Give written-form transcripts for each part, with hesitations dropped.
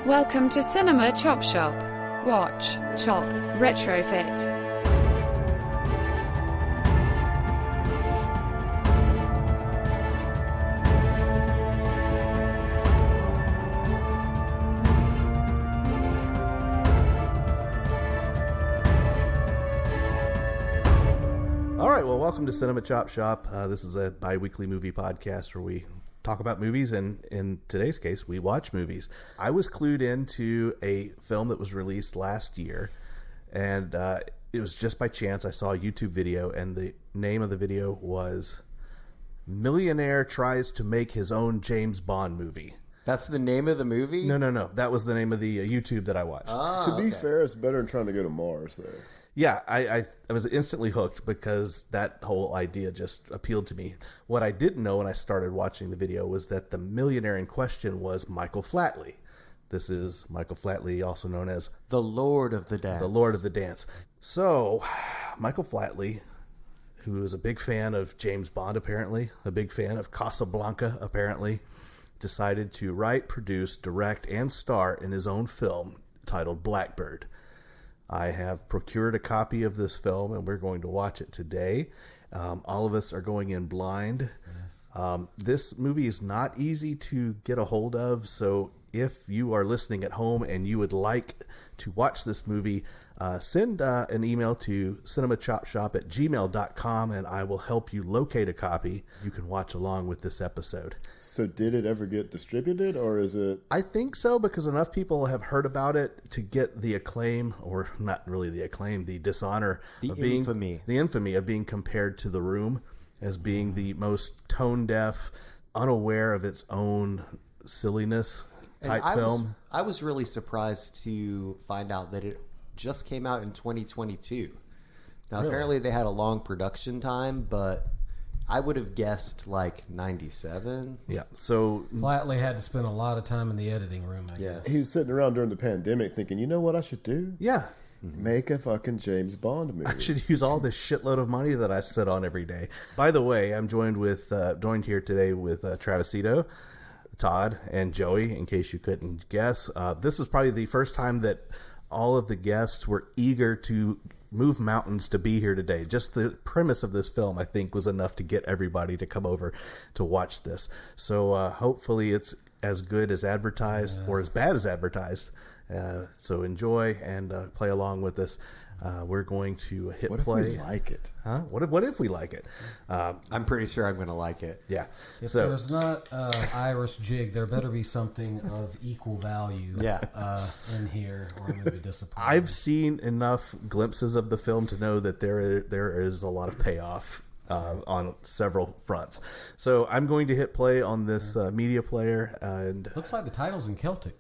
Welcome to Cinema Chop Shop. Watch, chop, retrofit. All right, well, welcome to Cinema Chop Shop. This is a bi-weekly movie podcast where we talk about movies, and in today's case, we watch movies. I was clued into a film that was released last year, and it was just by chance I saw a YouTube video, and the name of the video was Millionaire Tries to Make His Own James Bond Movie. That's the name of the movie? No. That was the name of the YouTube that I watched. To be fair, it's better than trying to go to Mars there. Yeah, I was instantly hooked because that whole idea just appealed to me. What I didn't know when I started watching the video was that the millionaire in question was Michael Flatley. This is Michael Flatley, also known as The Lord of the Dance. The Lord of the Dance. So, Michael Flatley, who is a big fan of James Bond apparently, a big fan of Casablanca apparently, decided to write, produce, direct, and star in his own film titled Blackbird. I have procured a copy of this film, and we're going to watch it today. All of us are going in blind. Yes. This movie is not easy to get a hold of, so if you are listening at home and you would like to watch this movie, send an email to cinemachopshop@gmail.com, and I will help you locate a copy. You can watch along with this episode. So did it ever get distributed, or is it... I think so, because enough people have heard about it to get the acclaim, or not really the acclaim, the dishonor, the infamy of being compared to The Room as being the most tone-deaf, unaware of its own silliness type film. I was really surprised to find out that it just came out in 2022. Now, Apparently they had a long production time, but I would have guessed like 97. Yeah, so... Flatley had to spend a lot of time in the editing room, I guess. He was sitting around during the pandemic thinking, you know what I should do? Yeah. Make a fucking James Bond movie. I should use all this shitload of money that I sit on every day. By the way, I'm joined here today with Travisito, Todd, and Joey, in case you couldn't guess. This is probably the first time that all of the guests were eager to move mountains to be here today. Just the premise of this film, I think, was enough to get everybody to come over to watch this. So hopefully it's as good as advertised or as bad as advertised. So enjoy and play along with us. We're going to hit play. What if we like it? Huh? What if we like it? I'm pretty sure I'm going to like it. Yeah. If there's not Irish jig, there better be something of equal value in here, or I'm going to be disappointed. I've seen enough glimpses of the film to know that there is a lot of payoff on several fronts. So I'm going to hit play on this media player. And looks like the title's in Celtic.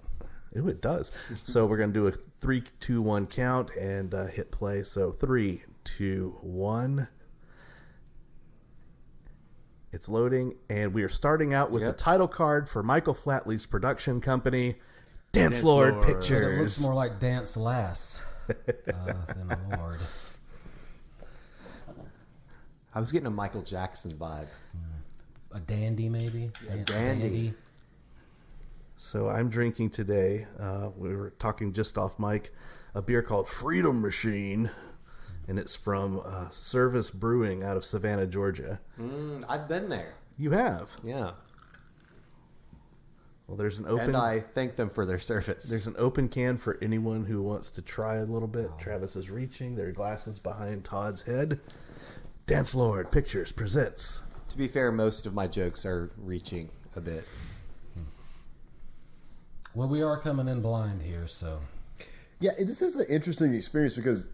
Ooh, it does. So we're going to do a 3, 2, 1 count and hit play. So 3, 2, 1. It's loading, and we are starting out with the title card for Michael Flatley's production company, Dance Lord Pictures. But it looks more like Dance Lass than a Lord. I was getting a Michael Jackson vibe. A dandy, maybe? A dandy. So I'm drinking today, we were talking just off mic, a beer called Freedom Machine, and it's from Service Brewing out of Savannah, Georgia. I've been there. You have? Yeah. Well, there's an open... And I thank them for their service. There's an open can for anyone who wants to try a little bit. Travis is reaching. There are glasses behind Todd's head. Dance Lord Pictures presents. To be fair, most of my jokes are reaching a bit. Well, we are coming in blind here, so... Yeah, this is an interesting experience because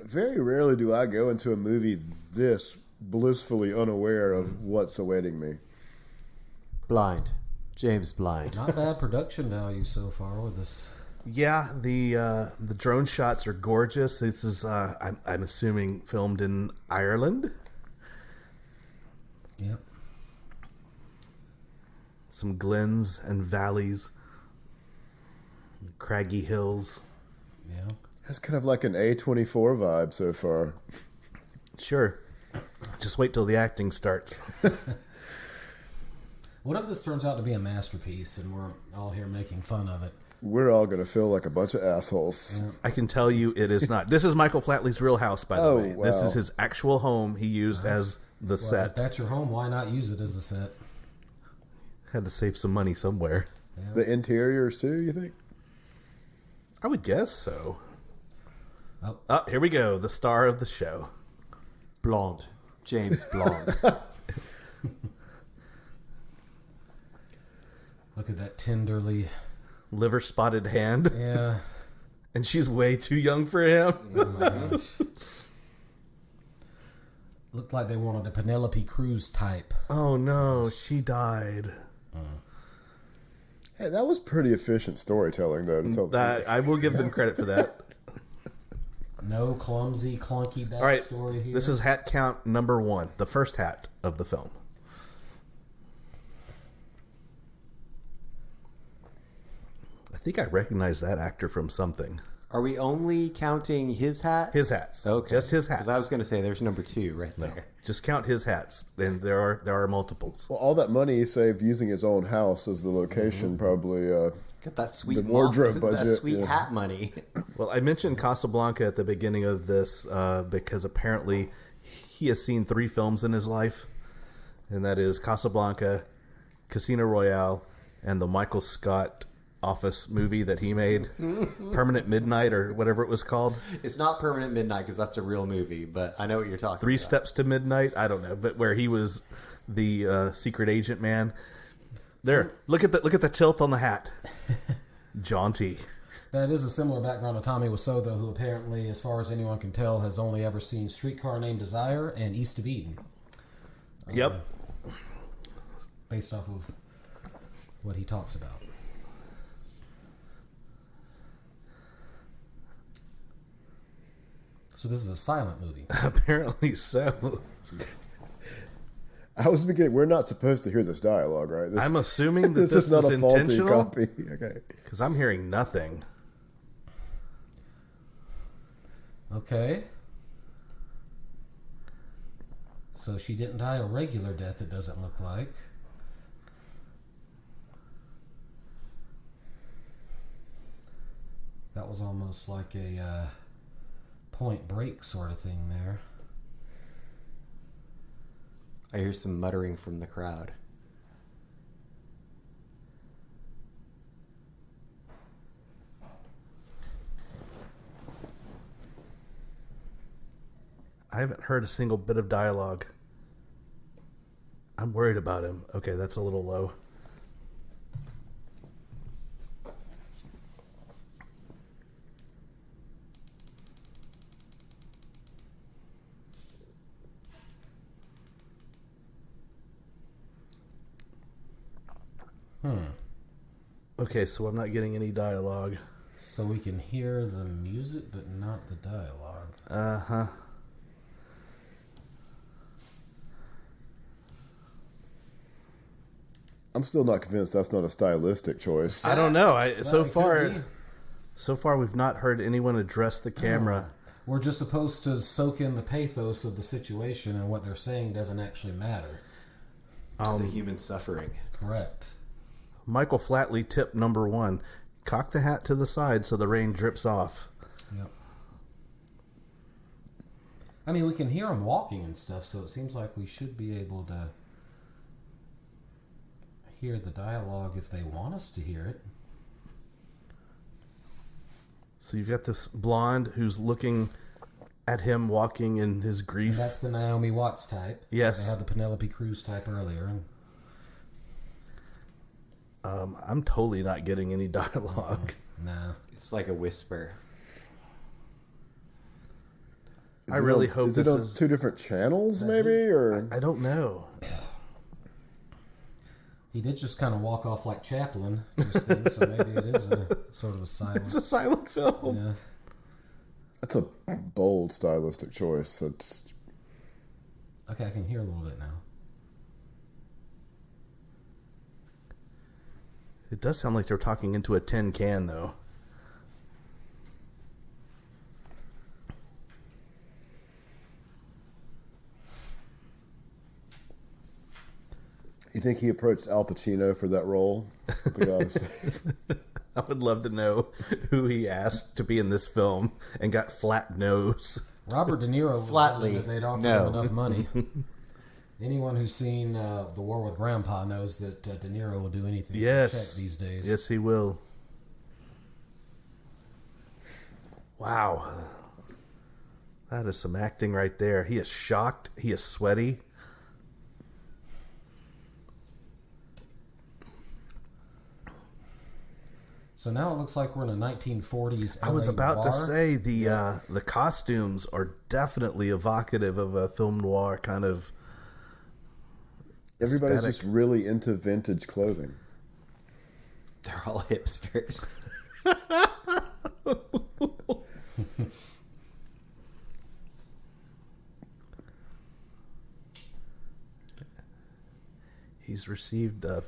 very rarely do I go into a movie this blissfully unaware of what's awaiting me. Blind. James Blind. Not bad production value so far with this. Yeah, the drone shots are gorgeous. This is, I'm assuming, filmed in Ireland. Yep. Some glens and valleys. Craggy hills. Yeah. That's kind of like an A24 vibe so far. Sure. Just wait till the acting starts. What if this turns out to be a masterpiece and we're all here making fun of it? we're all going to feel like a bunch of assholes. I can tell you it is not. This is Michael Flatley's real house, by the way. Wow. This is his actual home he used as the If set. that's your home, why not use it as a set? Had to save some money somewhere. Yeah. The interiors, too, you think? I would guess so. Oh. Here we go. The star of the show. Blonde. James Blonde. Look at that tenderly. Liver spotted hand. Yeah. And she's way too young for him. Oh my gosh. Looked like they wanted a Penelope Cruz type. Oh no, she died. Hey, that was pretty efficient storytelling, though. To tell the truth. I will give them credit for that. No clumsy, clunky All right, backstory here. this is hat count number 1, the first hat of the film. I think I recognize that actor from something. Are we only counting his hat? His hats. Okay. Just his hats. Because I was going to say there's number 2 right there. Just count his hats. And there are multiples. Well, all that money he saved using his own house as the location probably... Got that sweet The wardrobe that budget, sweet yeah. hat money. Well, I mentioned Casablanca at the beginning of this because apparently he has seen 3 films in his life. And that is Casablanca, Casino Royale, and the Michael Scott Office movie that he made, Permanent Midnight or whatever it was called. It's not Permanent Midnight because that's a real movie, but I know what you're talking Three about. Steps to Midnight. I don't know, but where he was the secret agent man. There, look at the tilt on the hat. Jaunty. That is a similar background to Tommy Wiseau, though, who apparently, as far as anyone can tell, has only ever seen Streetcar Named Desire and East of Eden. Yep. Based off of what he talks about. So this is a silent movie. Apparently so. I was beginning. We're not supposed to hear this dialogue, right? I'm assuming that this this is not is a faulty intentional. copy. Okay. Because I'm hearing nothing. Okay. So she didn't die a regular death, it doesn't look like. That was almost like a Point Break sort of thing there. I hear some muttering from the crowd. I haven't heard a single bit of dialogue. I'm worried about him. Okay, that's a little low. Okay, so I'm not getting any dialogue. So we can hear the music, but not the dialogue. Uh-huh. I'm still not convinced that's not a stylistic choice. I don't know. So Well, it could be. far we've not heard anyone address the camera. We're just supposed to soak in the pathos of the situation, and what they're saying doesn't actually matter. The human suffering. Correct. Michael Flatley tip number 1. Cock the hat to the side so the rain drips off. Yep. I mean, we can hear them walking and stuff, so it seems like we should be able to hear the dialogue if they want us to hear it. So you've got this blonde who's looking at him walking in his grief. And that's the Naomi Watts type. Yes. They had the Penelope Cruz type earlier. And I'm totally not getting any dialogue. nah. It's like a whisper. I really hope is this it on is... 2 different channels, maybe, or I don't know. He did just kind of walk off like Chaplin, just then, so maybe it is a sort of a silent. It's a silent film. Yeah. that's a bold stylistic choice. It's, Okay, I can hear a little bit now. It does sound like they're talking into a tin can, though. You think he approached Al Pacino for that role? I would love to know who he asked to be in this film and got flat nose. Robert De Niro. Flatley. They'd offered him enough money. Anyone who's seen The War with Grandpa knows that De Niro will do anything for a check these days. Yes, he will. Wow. That is some acting right there. He is shocked. He is sweaty. So now it looks like we're in a 1940s LA I was about bar. to say the costumes are definitely evocative of a film noir kind of Everybody's aesthetic. just really into vintage clothing. They're all hipsters. He's received a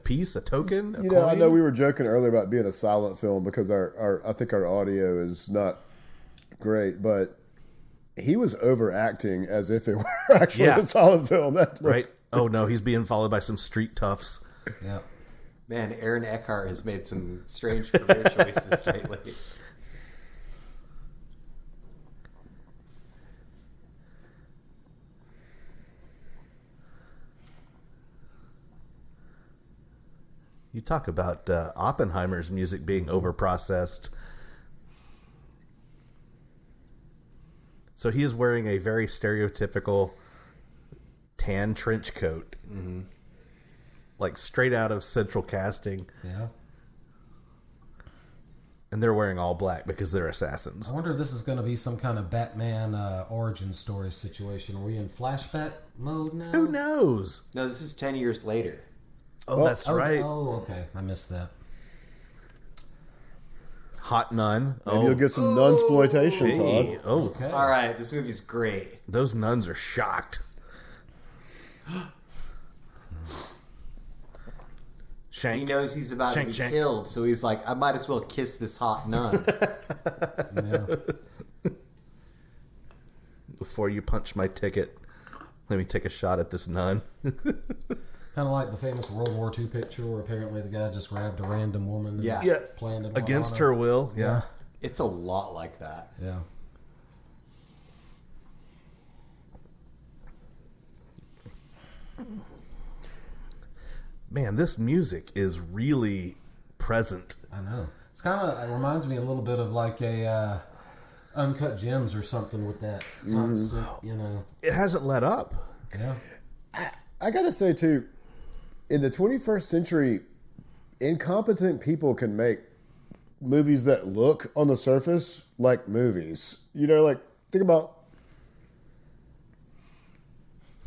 piece, a token. A You know, I coin. know we were joking earlier about being a silent film because I think our audio is not great, but he was overacting as if it were actually a silent film. Right? Oh no, he's being followed by some street toughs. Yeah. Man, Aaron Eckhart has made some strange career choices lately. You talk about Oppenheimer's music being overprocessed. So he is wearing a very stereotypical tan trench coat. Mm-hmm. Like straight out of Central Casting. Yeah. And they're wearing all black because they're assassins. I wonder if this is going to be some kind of Batman origin story situation. Are we in flashback mode now? Who knows? No, this is 10 years later. Oh, that's right. Oh, okay. I missed that. Hot nun. Maybe you'll get some nunsploitation, Hey. Todd. Oh, Okay. All right, this movie's great. those nuns are shocked. Shank. He knows he's about to be Shank. killed, so he's like, I might as well kiss this hot nun. Yeah. Before you punch my ticket, let me take a shot at this nun. Kind of like the famous World War II picture where apparently the guy just grabbed a random woman and Yeah. planned it Against on her will. Yeah. It's a lot like that. Yeah. Man, this music is really present. I know. It's kind of, it reminds me a little bit of like a Uncut Gems or something with that constant, you know. It hasn't let up. Yeah. I gotta say too, in the 21st century, incompetent people can make movies that look on the surface like movies. You know, like think about.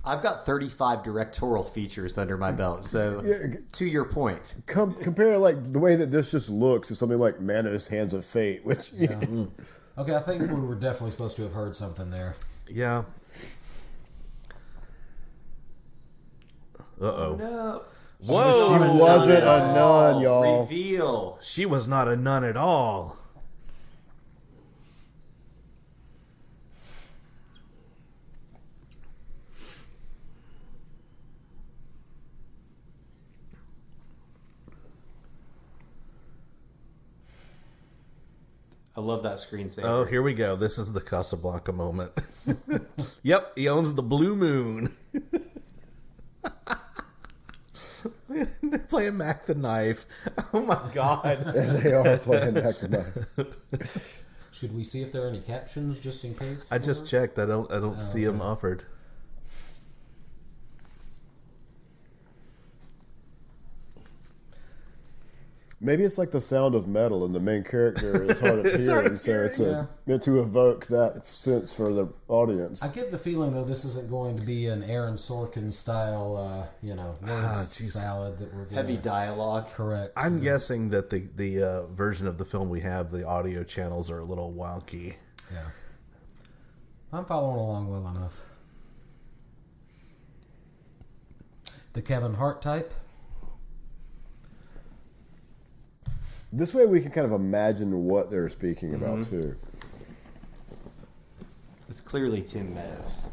I've got 35 directorial features under my belt, so to your point. Compare like the way that this just looks to something like Manos Hands of Fate, which Okay, I think we were definitely supposed to have heard something there. Yeah. Uh-oh. No. Whoa! she wasn't a nun, y'all. Reveal. She was not a nun at all. I love that screensaver. Oh, here we go. This is the Casablanca moment. Yep, he owns the Blue Moon. They're playing Mac the Knife. Oh my God. They are playing back to back. Should we see if there are any captions just in case? I just checked. I don't see them offered. Maybe it's like the sound of metal, and the main character is hard of hearing, so it's meant to evoke that sense for the audience. I get the feeling, though, this isn't going to be an Aaron Sorkin style, word salad that we're going Heavy dialogue. Correct. I'm guessing that the version of the film we have, the audio channels are a little wonky. Yeah. I'm following along well enough. The Kevin Hart type. This way we can kind of imagine what they're speaking about, too. It's clearly Tim Meadows.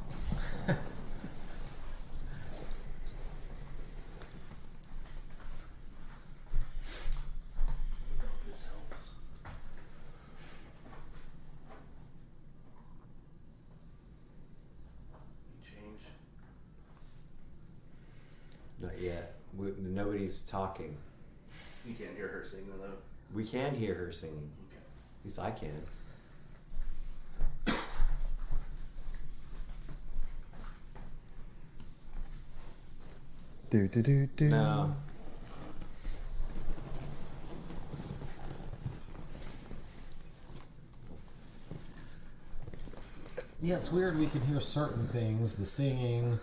Not yet. Nobody's talking. You can't hear her singing, though. We can hear her singing. Okay. At least I can. Do do do do. No. Yeah, it's weird. We can hear certain things, the singing.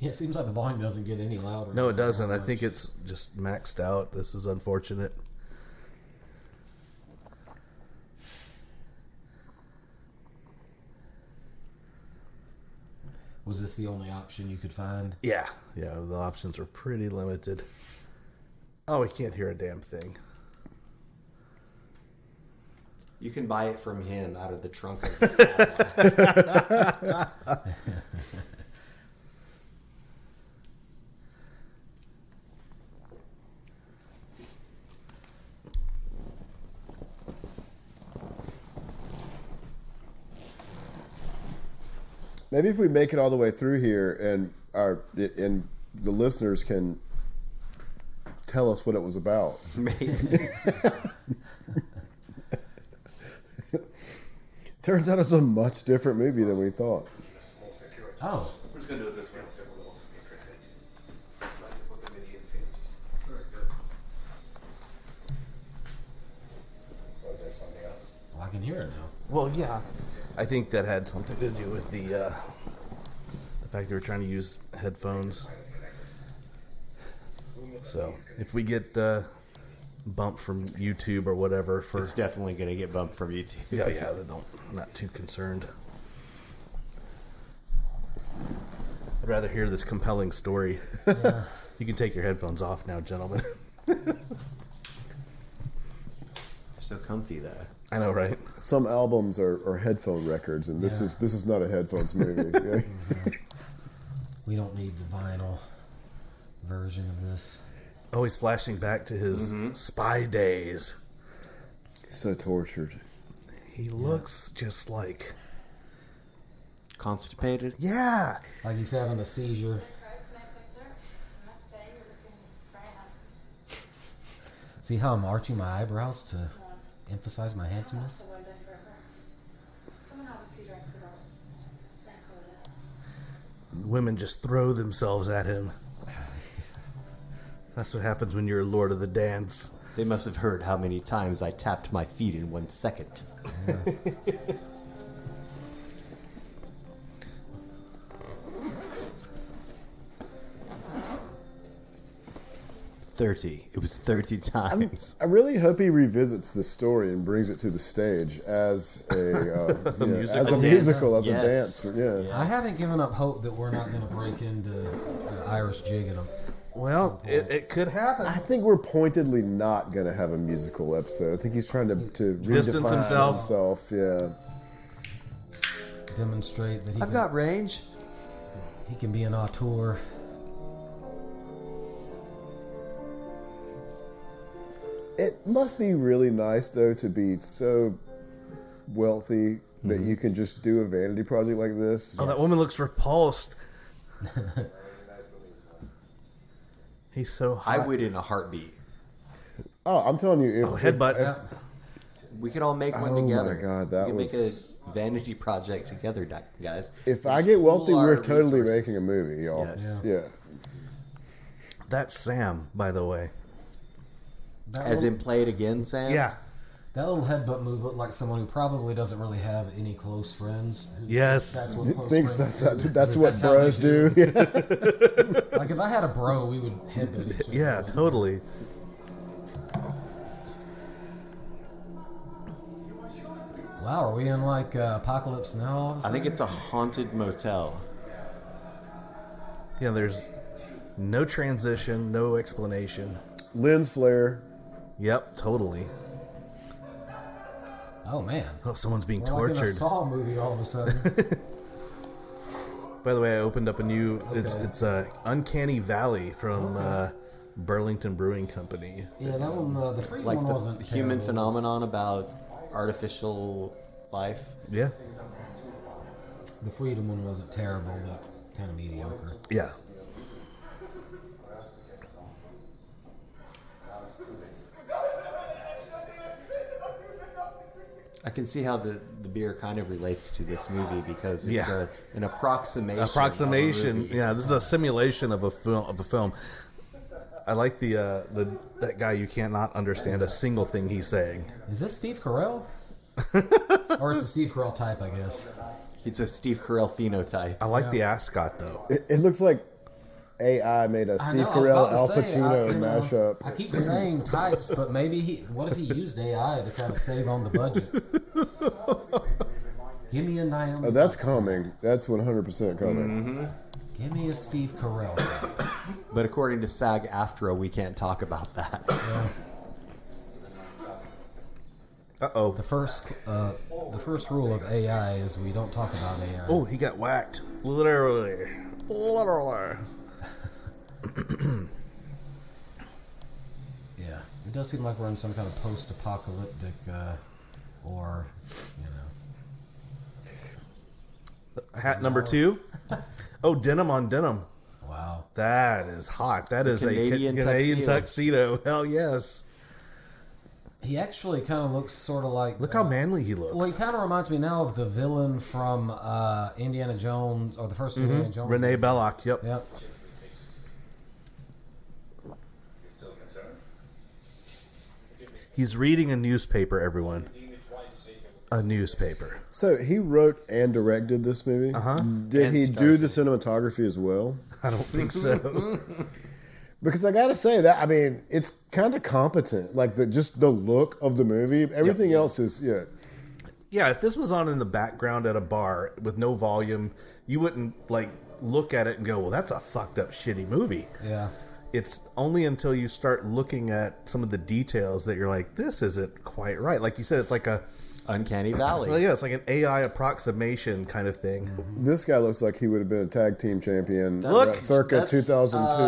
Yeah, it seems like the volume doesn't get any louder. No, it doesn't. I think it's just maxed out. This is unfortunate. Was this the only option you could find? Yeah, the options are pretty limited. Oh, we can't hear a damn thing. You can buy it from him out of the trunk of his car. Maybe if we make it all the way through here, and the listeners can tell us what it was about. Maybe. Turns out it's a much different movie than we thought. Oh. We're just going to do it this way. Well, I can hear it now. Well, yeah. I think that had something to do with the fact they were trying to use headphones. So, if we get bumped from YouTube or whatever for... It's definitely going to get bumped from YouTube. Yeah, I'm not too concerned. I'd rather hear this compelling story. Yeah. You can take your headphones off now, gentlemen. So comfy, though. I know, right? Some albums are headphone records, and this is not a headphones movie. Yeah. We don't need the vinyl version of this. Always flashing back to his spy days. So tortured. He looks just like... Constipated? Yeah! Like he's having a seizure. See how I'm arching my eyebrows to emphasize my handsomeness? Women just throw themselves at him. That's what happens when you're Lord of the Dance. They must have heard how many times I tapped my feet in 1 second. Yeah. 30. It was 30 times. I really hope he revisits this story and brings it to the stage as a musical, as a dance. Yeah. I haven't given up hope that we're not going to break into Irish jig in a... Well, it could happen. I think we're pointedly not going to have a musical episode. I think he's trying to distance redefine himself. Yeah. Demonstrate that I've got range. He can be an auteur. It must be really nice, though, to be so wealthy that you can just do a vanity project like this. Oh, that woman looks repulsed. He's so hot. I would in a heartbeat. Oh, I'm telling you. Headbutt. We could all make one together. Oh, my God. That we was... could make a vanity project together, guys. If I get wealthy, we're totally making a movie, y'all. Yes. Yeah. That's Sam, by the way. As in play it again, Sam? Yeah. That little headbutt move looked like someone who probably doesn't really have any close friends. Yes. That's what close Thinks friends that's do. what how bros they do. Like if I had a bro, we would headbutt each other. Yeah, totally. Wow, are we in like Apocalypse Now? All of a I sudden? think it's a haunted motel. Yeah, there's no transition, no explanation. Lens flare. Yep, totally. Oh man. Oh, someone's being We're like in a tortured. Saw movie all of a sudden. By the way, I opened up a new. Okay. It's Uncanny Valley from Burlington Brewing Company. Yeah, that one, the Freedom Like one the wasn't human terrible. phenomenon about artificial life. Yeah, The Freedom one wasn't terrible, but kind of mediocre. yeah. I can see how the beer kind of relates to this movie because it's Yeah. an approximation. Approximation. Of a movie. Yeah, this is a simulation of a film. I like that guy. You cannot understand a single thing he's saying. Is this Steve Carell? Or it's a Steve Carell type, I guess. He's a Steve Carell phenotype. I like the ascot though. It looks like AI made a I Steve know, I was Carell, about Al to say, Pacino mashup. I keep saying types, but maybe what if he used AI to kind of save on the budget? Give me a Naomi. Oh, that's Watts. coming. That's 100% coming. Give me a Steve Carell. But according to SAG-AFTRA, we can't talk about that. Yeah. Uh-oh. The first rule of AI is we don't talk about AI. Oh, he got whacked. Literally. Yeah, it does seem like we're in some kind of post-apocalyptic, or Hat number 2. Oh, denim on denim. wow. That is hot. That is Canadian a Canadian tuxedo. tuxedo. Hell yes. He actually kind of looks sort of like. Look how manly he looks. Well, he kind of reminds me now of the villain from Indiana Jones, or the first Indiana Jones. Renee Belloc. Yep. Yep. He's reading a newspaper, everyone. A newspaper. So he wrote and directed this movie. Uh-huh. Did And he stars do in the it. cinematography as well? I don't think so. Because I gotta say that it's kind of competent. Like just the look of the movie. Everything else is Yeah, if this was on in the background at a bar with no volume, you wouldn't look at it and go, well, that's a fucked up shitty movie. Yeah. It's only until you start looking at some of the details that you're like, this isn't quite right. Like you said, it's like a Uncanny Valley. well, yeah, it's like an AI approximation kind of thing. This guy looks like he would have been a tag team champion Look! circa That's, 2002.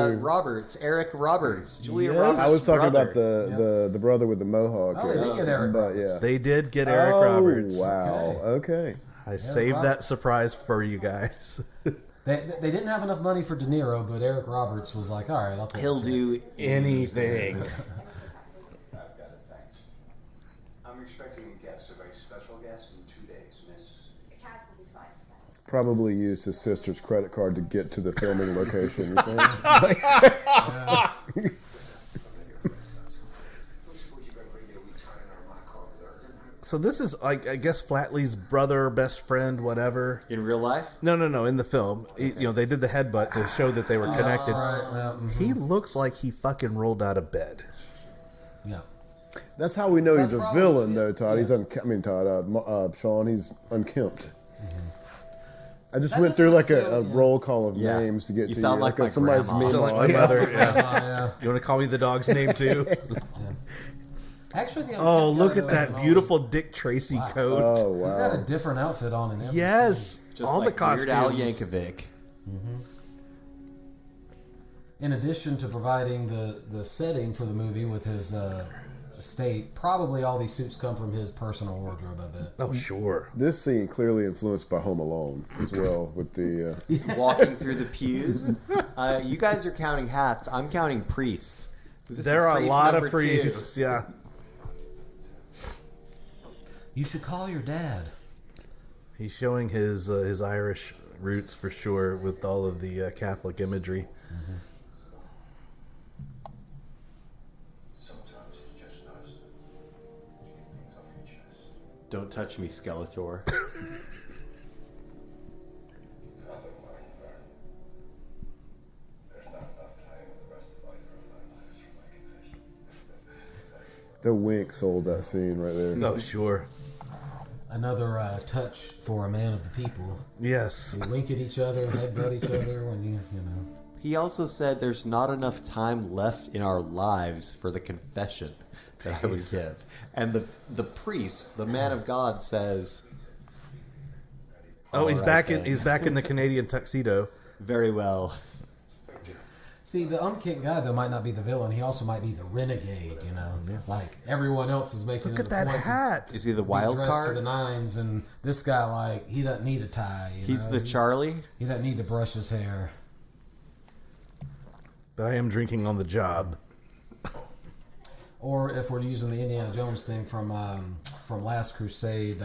Eric Roberts, Julia Yes. Roberts. I was talking brother. about the brother with the mohawk. Oh, they did get Eric But Roberts. yeah, They did get Eric oh, Roberts. wow. Okay. I saved Roberts. that surprise for you guys. They didn't have enough money for De Niro, but Eric Roberts was like, all right, I'll take He'll it. do Anything. I've got it, thanks. I'm expecting a guest, a very special guest, in 2 days, miss. The cast will be fine, so. Probably used his sister's credit card to get to the filming location. You think? So this is, I guess, Flatley's brother, best friend, whatever. in real life. No, in the film. They did the headbutt to show that they were connected. Right, yeah, He looks like he fucking rolled out of bed. yeah. That's how we know he's a probably villain, it. though, Todd. He's Shawn. He's unkempt. I just That went through like doesn't a sound- roll call of Yeah. names to get You to sound you. like my somebody's grandma. meme So like on. my mother. Yeah. Yeah. You want to call me the dog's name too? Actually, the Oh, Uncanny look Valley at that doesn't beautiful Dick Tracy Wow. coat. Oh always- He's got a wow! different outfit on and everything. Yes, Just all like the costumes. Weird Al Yankovic. In addition to providing the setting for the movie with his estate, probably all these suits come from his personal wardrobe, I bet. Oh, sure. This scene clearly influenced by Home Alone as well. With the Walking through the pews. You guys are counting hats. I'm counting priests. This There is are a priest lot of number 2. priests. Yeah. You should call your dad. He's showing his Irish roots for sure with all of the Catholic imagery. Sometimes it's just nice to get things off your chest. Don't touch me, Skeletor. Father Martin, there's not enough time in the rest of my lives for my confession. wink sold that scene right there. Oh, sure. Another touch for a man of the people. Yes. We wink at each other, headbutt each other when you know. He also said there's not enough time left in our lives for the confession that I would give. And the priest, the man of God, says, Oh, he's right back then. in the Canadian tuxedo. very well. See, the umkick guy, though, might not be the villain. He also might be the renegade, you know? Like, everyone else is making Look it at a that point to hat. Is he the be wild dressed to card? the nines, and this guy, like, he doesn't need a tie. He's the Charlie? He doesn't need to brush his hair. But I am drinking on the job. Or if we're using the Indiana Jones thing from Last Crusade,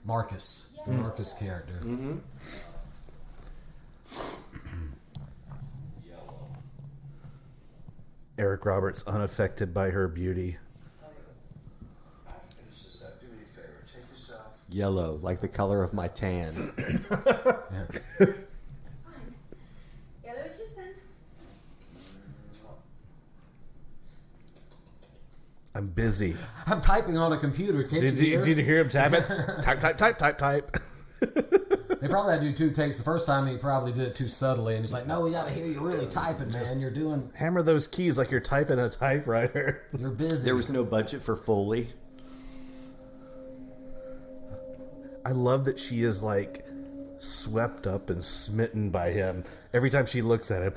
Marcus, the Marcus character. Mm-hmm. Eric Roberts unaffected by her beauty. Finish this up. Do me a favor. Take yourself. Yellow, like the color of my tan. Yeah. Fine. Yellow is just then. I'm busy. I'm typing on a computer. Can't Did you you hear? hear him tap it? Type, type, type, type, type. They probably had to do 2 takes. The first time he probably did it too subtly, and he's like, "No, we got to hear you really typing, man. You're doing, Hammer those keys like you're typing a typewriter. you're busy." There was no budget for Foley. I love that she is like swept up and smitten by him every time she looks at him.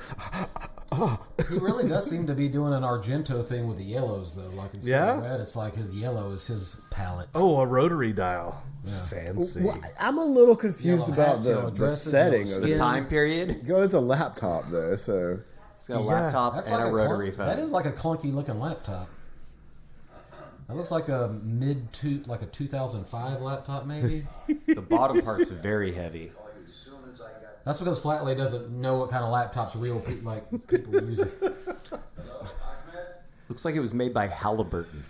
He really does seem to be doing an Argento thing with the yellows, though. Like instead Yeah? of red, it's like his yellow is his palette. Oh, a rotary dial. Yeah. Fancy. Well, I'm a little confused Yellow about hats, yellow the dresses, setting yellow of The it. skin. time period. It goes a laptop though, so He's got a Yeah. laptop That's and like a rotary clunky, phone. that is like a clunky looking laptop. That looks like a like a 2005 laptop, maybe. The bottom part's very heavy. Call you as soon as I got. That's because Flatley doesn't know what kind of laptops real people are using. Hello, Ahmed? Looks like it was made by Halliburton.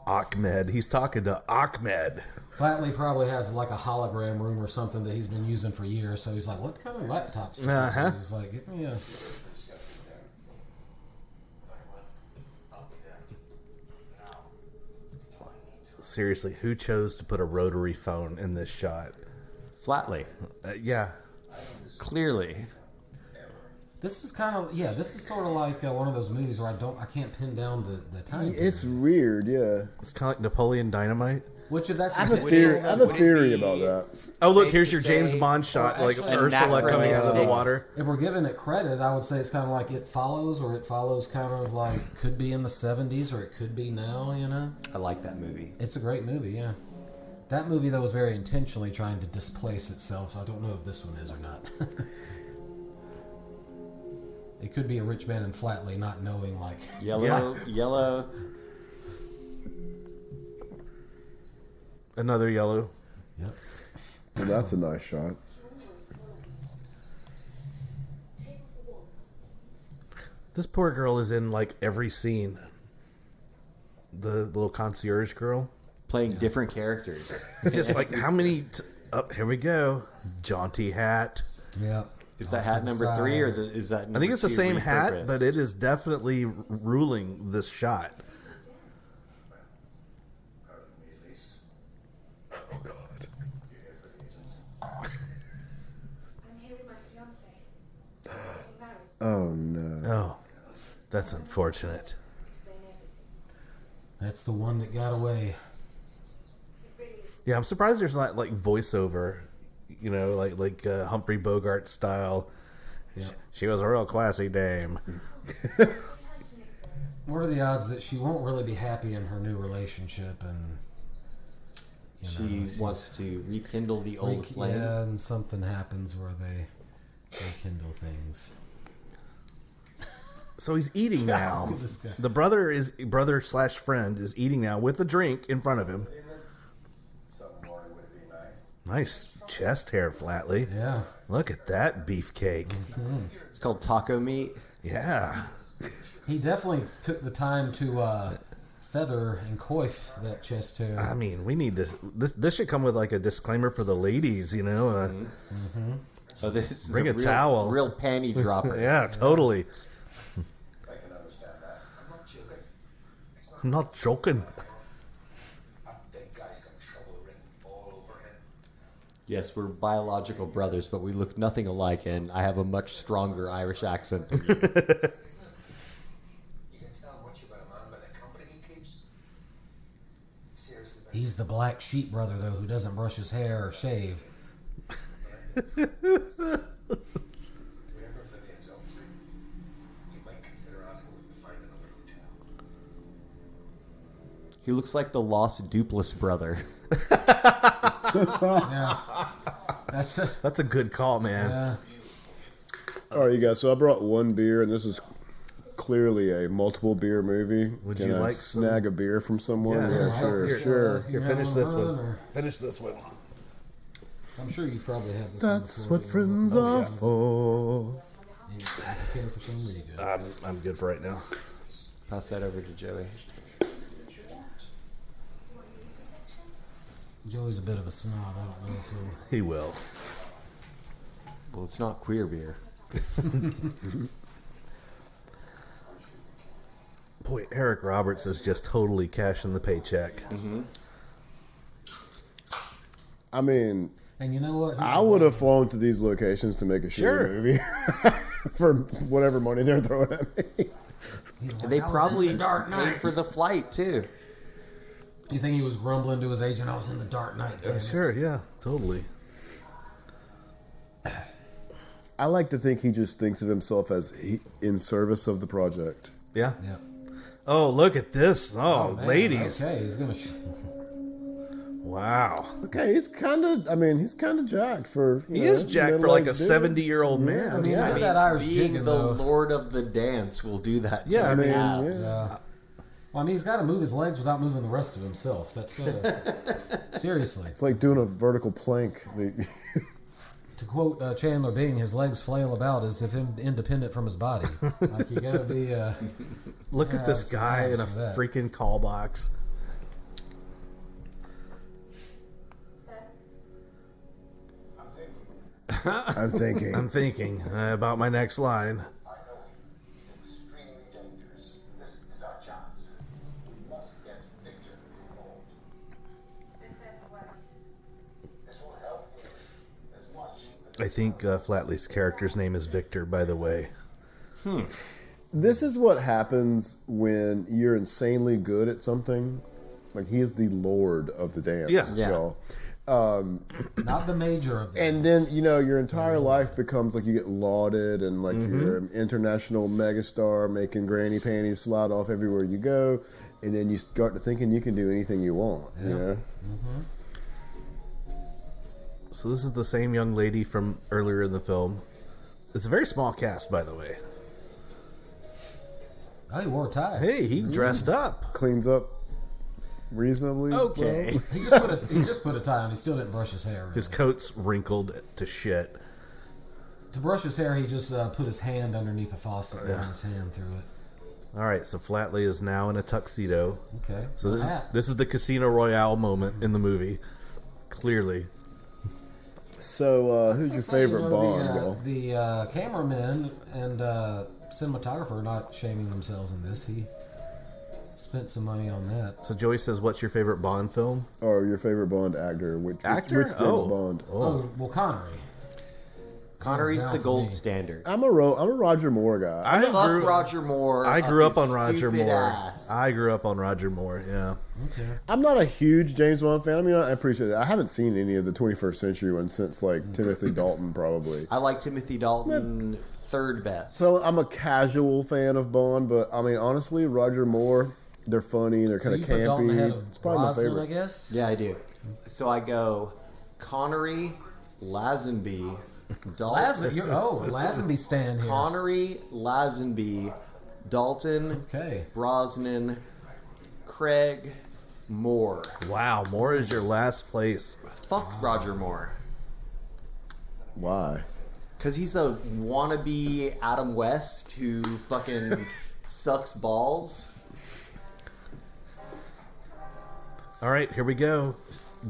Ahmed. He's talking to Ahmed. Flatley probably has like a hologram room or something that he's been using for years. So he's like, "What kind of laptops?" is that?" Uh-huh. He's like, "Give me a." Seriously, who chose to put a rotary phone in this shot? Flatley. Yeah. Clearly. This is kind of this is sort of like one of those movies where I can't pin down the time. it's period. weird. Yeah, It's kind of like Napoleon Dynamite. Which if that's I have a theory. I have a theory about that. Oh, look, Safe here's to your James say- Bond shot, like actually- Ursula And coming out of the that water. If we're giving it credit, I would say it's kind of like It Follows, or It Follows kind of like could be in the 70s or it could be now, you know? I like that movie. It's a great movie, yeah. That movie, though, was very intentionally trying to displace itself, so I don't know if this one is or not. It could be a rich man in Flatley not knowing, like... Yellow. Yellow. Another yellow. Yep. Well, that's a nice shot. Table for one. This poor girl is in like every scene. The little concierge girl. Playing different characters. Just like how many? Here we go. Jaunty hat. Yep. Is that hat number 3 or is that number I think it's the 2 same hat, repurposed? but it is definitely ruling this shot. Pardon me, at least. Oh God. You're here for the agents. I'm here with my fiance. Getting married. Oh no. Oh, that's unfortunate. Explain everything. That's the one that got away. It really is. Yeah, I'm surprised there's not like voiceover. You know, like Humphrey Bogart style. Yeah. She was a real classy dame. What are the odds that she won't really be happy in her new relationship and... you know, She she's- wants to rekindle the old flame. Yeah, and something happens where they rekindle things. So he's eating now. Look at this guy. The brother/friend is eating now with a drink in front of him. Something more would be nice. Nice chest hair, Flatley. Yeah. Look at that beefcake. It's called taco meat. Yeah. He definitely took the time to feather and coif that chest hair. I mean, we need to. This should come with like a disclaimer for the ladies, you know. So this is Bring a real, towel. real panty dropper. Yeah, totally. I can understand that. I'm not joking. I'm not joking. That guy's got trouble. Yes, we're biological brothers, but we look nothing alike, and I have a much stronger Irish accent than you. You can tell much about a man by the company he keeps. Seriously, Barry. He's the black sheep brother, though, who doesn't brush his hair or shave. Whatever Vivian's up to, you might consider asking him to find another hotel. He looks like the lost Duplass brother. Yeah. That's a good call, man. Yeah. All right, you guys. So I brought one beer, and this is clearly a multiple beer movie. Would Can you I like snag a beer from someone? Yeah, sure, Here, sure. Here, You finish have this one, one. or- Finish this one. I'm sure you probably have this. That's one what before, friends yeah. are for. You care for some? Where you go? I'm good for right now. Pass that over to Joey. Joey's a bit of a snob. I don't know if he'll... He will. Well, it's not queer beer. Boy, Eric Roberts is just totally cashing the paycheck. I mean, And you know what? I would have flown to these locations to make a Sure. shitty movie for whatever money they're throwing at me. He's like, They "I was probably in the Dark paid Knight." for the flight, too. You think he was grumbling to his agent? I was in the Dark Knight. damn it." Sure, yeah, totally. I like to think he just thinks of himself as in service of the project. Yeah. Yeah. Oh, look at this. Oh, Man, ladies. Okay, he's gonna. Wow. Okay, he's kind of jacked for. He is jacked for like a middle-aged dude. 70-year-old man. I mean, yeah. look at that Irish Being jigging, the though. lord of the dance will do that to Yeah, I your mean, abs. yeah. Well, I mean, he's got to move his legs without moving the rest of himself. That's seriously. It's like doing a vertical plank. To quote Chandler Bing, his legs flail about as if independent from his body. Like you got to be. Look at this abs- guy in a abs for that. freaking call box. Sir, I'm thinking. I'm thinking about my next line. I know him. He's extremely dangerous. This is our chance. We must get Victor involved. this certainly won't. This will help him as much as I think Flatley's character's name is Victor, by the way. This is what happens when you're insanely good at something. Like he is the lord of the dance. Yeah. Yeah. Y'all. Not the major of them. And then your entire life becomes like you get lauded and like you're an international megastar making granny panties slide off everywhere you go, and then you start to thinking you can do anything you want. You know. So this is the same young lady from earlier in the film. It's a very small cast, by the way. Oh, he wore a tie. Hey, he dressed up. Cleans up reasonably. Okay. well. He just put a tie on. He still didn't brush his hair. Really. His coat's wrinkled to shit. To brush his hair, he just put his hand underneath the faucet and ran his hand through it. All right, so Flatley is now in a tuxedo. Okay. So this is, Hat. this is the Casino Royale moment in the movie. Clearly. So, who's your So, you favorite know, Bond, y'all? The cameramen and cinematographer are not shaming themselves in this. He spent some money on that. So Joey says, what's your favorite Bond film? Or your favorite Bond actor? Which Actor? favorite Bond? Oh, well, Connery. Connery's Hands the down for gold me. standard. I'm a Roger Moore guy. Fuck Roger Moore. I grew up his on Roger stupid Moore. ass. I grew up on Roger Moore, yeah. Okay. I'm not a huge James Bond fan. I mean, I appreciate it. I haven't seen any of the 21st century ones since like Timothy Dalton, probably. I like Timothy Dalton third best. So I'm a casual fan of Bond, but I mean, honestly, Roger Moore, they're funny, they're So kind you of put Dalton ahead campy. of It's probably my Brosnan, favorite. I guess. Yeah, I do. So I go Connery, Lazenby, Dalton. Lazenby stand here. Connery, Lazenby, Dalton, Okay. Brosnan, Craig, Moore. Wow, Moore is your last place. Fuck Roger Moore. Why? Because he's a wannabe Adam West who fucking sucks balls. All right, here we go.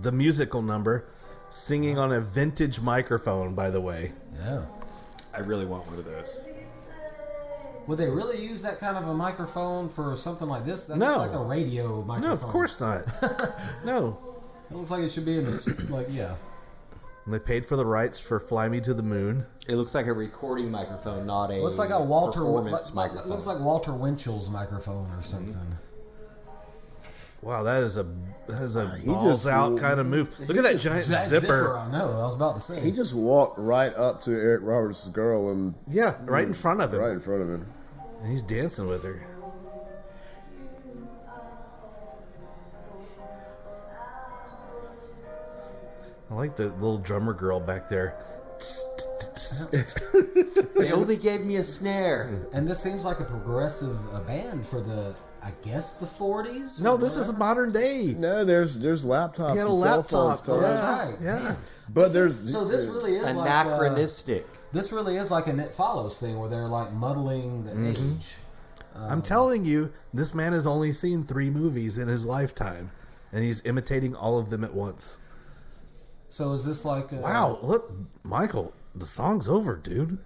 The musical number. Singing on a vintage microphone, by the way. Yeah. I really want one of those. Would they really use that kind of a microphone for something like this? That No. looks like a radio microphone. No, of course not. No. It looks like it should be in the, like, yeah. And they paid for the rights for Fly Me to the Moon. It looks like a recording microphone, not a Looks like a Walter. performance microphone. Looks like Walter Winchell's microphone or something. Wow, that is a He balls just- out kind of move. Look at that giant That zipper. I know. I was about to say. He just walked right up to Eric Roberts' girl and Yeah, right in front of him. right in front of him. And he's dancing with her. I like the little drummer girl back there. They only gave me a snare. And this seems like a progressive band for the, I guess, the 40s? No, or this is whatever. modern day. No, there's laptops He had a and cell phones. laptop. Todd. Yeah, Right. yeah. But there's So this really is Anachronistic. this really is like a It Follows thing where they're like muddling the age. I'm telling you, this man has only seen 3 movies in his lifetime, and he's imitating all of them at once. So is this like Wow, look, Michael, the song's over, dude.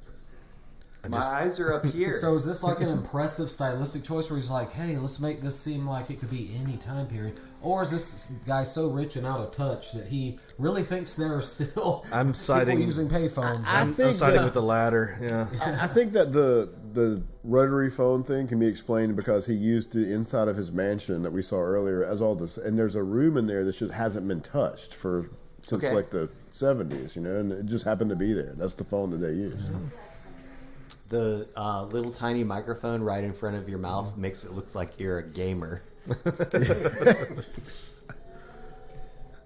My eyes are up here. So is this like an impressive stylistic choice where he's like, hey, let's make this seem like it could be any time period? Or is this guy so rich and out of touch that he really thinks there are still I'm siding- people using payphones? I'm think siding that- with the latter. Yeah, I think that the rotary phone thing can be explained because he used the inside of his mansion that we saw earlier as all this, and there's a room in there that just hasn't been touched since Okay. like the 70s, and it just happened to be there. That's the phone that they use. The little tiny microphone right in front of your mouth makes it look like you're a gamer.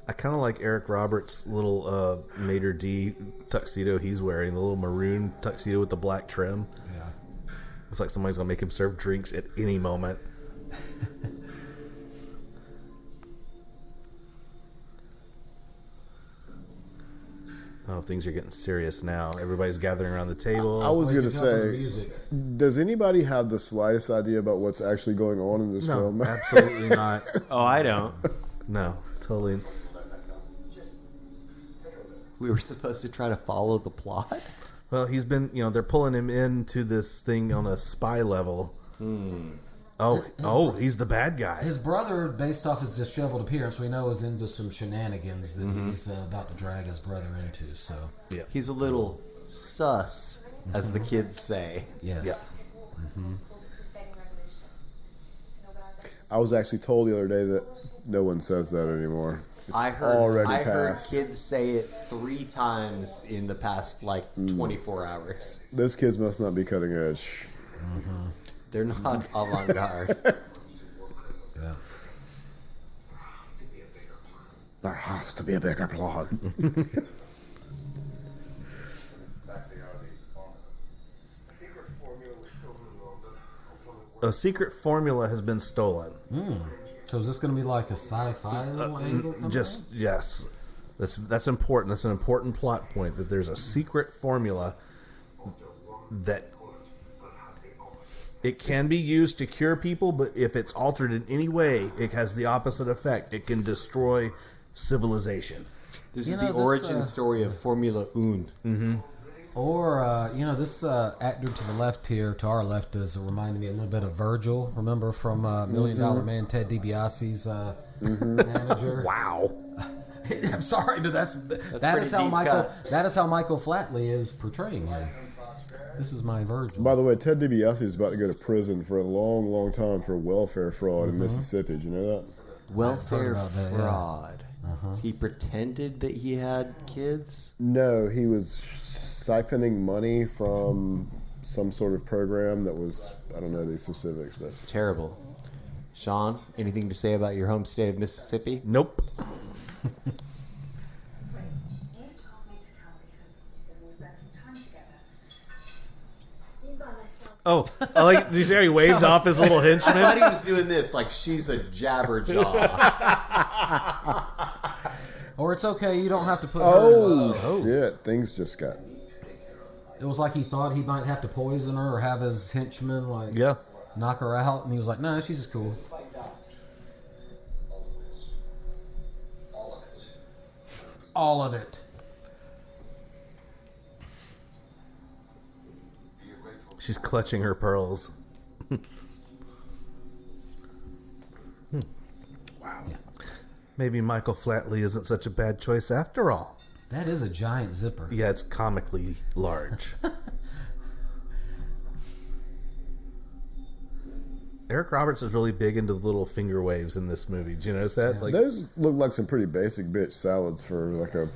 I kind of like Eric Roberts' little Mater D tuxedo he's wearing, the little maroon tuxedo with the black trim. Yeah. It's like somebody's gonna make him serve drinks at any moment. Oh, things are getting serious now. Everybody's gathering around the table. I was Well, going you to can tell from the say, music. does anybody have the slightest idea about what's actually going on in this no, film? absolutely not. Oh, I don't. No, totally. We were supposed to try to follow the plot. Well, he's been, they're pulling him into this thing on a spy level. Oh, he's the bad guy. His brother, based off his disheveled appearance, we know is into some shenanigans that he's about to drag his brother into. So, Yeah. He's a little sus, as the kids say. yes. Yeah. Crusading revolution. No, but I was like, I was actually told the other day that no one says that anymore. It's I heard already passed. kids say it 3 times in the past 24 hours. Those kids must not be cutting edge. They're not avant-garde. Yeah. There has to be a bigger plot. Exactly are these formulas? A secret formula was stolen in London. A secret formula has been stolen. So is this going to be like a sci-fi little angle? coming in? Yes. That's important. That's an important plot point, that there's a secret formula that it can be used to cure people, but if it's altered in any way, it has the opposite effect. It can destroy civilization. This You is know, the this, origin story of Formula Un. Or, this actor to the left here, to our left, is reminding me a little bit of Virgil. Remember from Million Dollar Man, Ted DiBiase's manager? Wow. I'm sorry, but that pretty is how deep Michael. cut. That is how Michael Flatley is portraying him. This is my Virgil. By the way, Ted DiBiase is about to go to prison for a long, long time for welfare fraud in Mississippi. Did you know that? Welfare about that, yeah. fraud. He pretended that he had kids. No, he was siphoning money from some sort of program that was, I don't know the specifics, but Terrible. Shawn, anything to say about your home state of Mississippi? Nope. you told me to come because you said we'll spend some time together. I've been by myself. Oh, I like, did you see how he waved off his little I thought henchman? he was doing this like she's a jabberjaw. Or it's okay, you don't have to put her. oh shit, things just got. It was like he thought he might have to poison her or have his henchmen Yeah. knock her out, and he was like, "No, she's just cool." All of it. She's clutching her pearls. Wow. Maybe Michael Flatley isn't such a bad choice after all. That is a giant zipper. Yeah, it's comically large. Eric Roberts is really big into the little finger waves in this movie. Did you notice that? Yeah. Like, Those look like some pretty basic bitch salads for like a.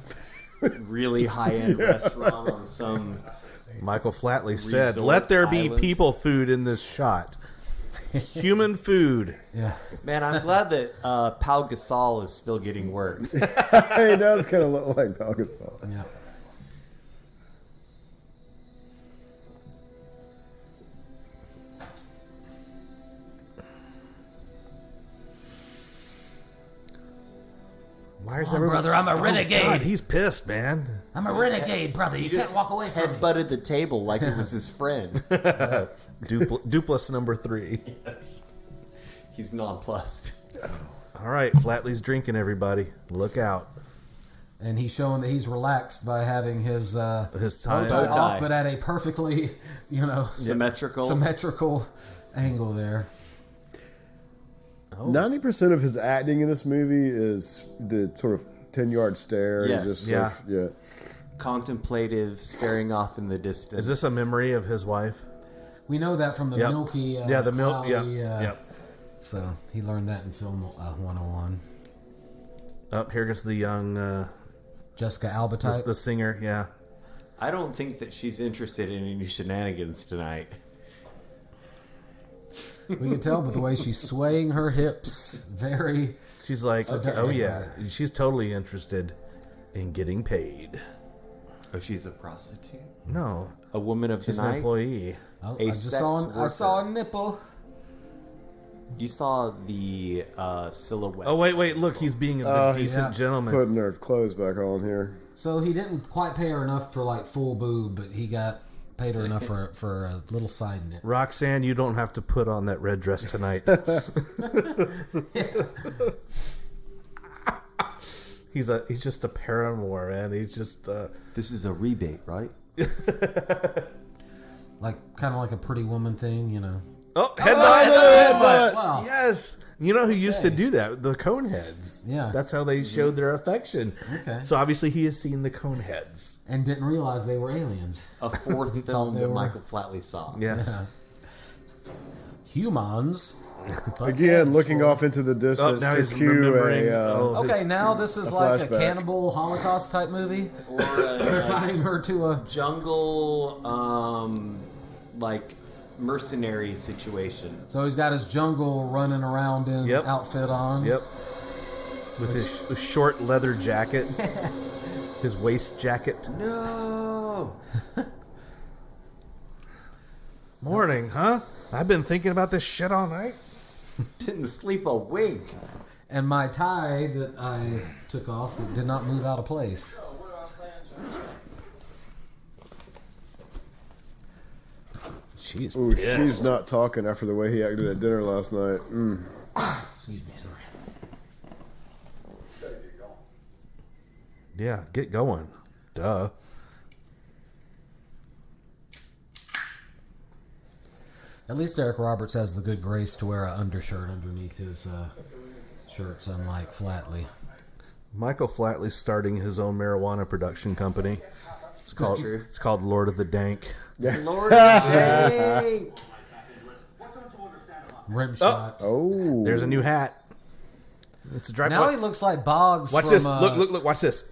Really high-end restaurant on some... Michael Flatley said, Resort "Let there be island." people food in this shot. Human food." Yeah. Man, I'm glad that Pau Gasol is still getting work. He does kind of look like Pau Gasol. Yeah. Why is Come on, everyone... brother, I'm a renegade. God, he's pissed, man. I'm a renegade, brother. You can't walk away from me. Headbutted the table like it was his friend. Dupless number 3. He's nonplussed. All right, Flatley's drinking, everybody. Look out. And he's showing that he's relaxed by having his His bow time. tie Bow tie. off, but at a perfectly, Symmetrical. angle there. 90% of his acting in this movie is the sort of 10-yard stare. Yes. Just Yeah. sort of- yeah. Contemplative, staring off in the distance. Is this a memory of his wife? We know that from the Yep. milky, Yeah, the milk. Yeah. cloudy, Yep. So he learned that in film 101. Up here goes the young, Jessica Alba type. the singer. Yeah. I don't think that she's interested in any shenanigans tonight. We can tell by the way she's swaying her hips. Very. She's like, Okay. oh yeah, she's totally interested in getting paid. Oh, she's a prostitute? No, A woman of she's the an night? employee. Oh, A I just sex saw. I saw a worker. nipple. You saw the silhouette. Oh wait, look, he's being a decent yeah. gentleman. Putting her clothes back on here. So he didn't quite pay her enough for like full boob, but he paid her enough for a little side nip. Roxanne, you don't have to put on that red dress tonight. He's just a paramour, man. He's just This is a rebate, right? Like kind of like a Pretty Woman thing, you know. oh headbutt. Wow. Yes, you know who used to do that? The Coneheads. Yeah. That's how they showed their affection. Okay. So obviously he has seen the Coneheads. And didn't realize they were aliens. A fourth film they that were- Michael Flatley saw. Yes. Yeah. Humans. Again, looking off into the Oh, distance now to he's cue remembering. a. Okay, now this is a like a flashback. cannibal Holocaust type movie. Or They're a tying her to a. jungle, like mercenary situation. So he's got his jungle running around in Yep. outfit on. Yep. With his short leather jacket, his waist jacket. No. Morning, huh? I've been thinking about this shit all night. Didn't sleep a wink. And my tie that I took off it did not move out of place. She's Ooh, pissed. she's not talking after the way he acted at dinner last night. Excuse me, sorry. Yeah, get going. Duh. At least Eric Roberts has the good grace to wear an undershirt underneath his shirts, unlike Flatley. Michael Flatley's starting his own marijuana production company. It's called true? It's called Lord of the Dank. Lord of the Rings. Rim shot. Oh, There's a new hat. It's a dry. Now he looks like Boggs Watch from, this. Look. Watch this.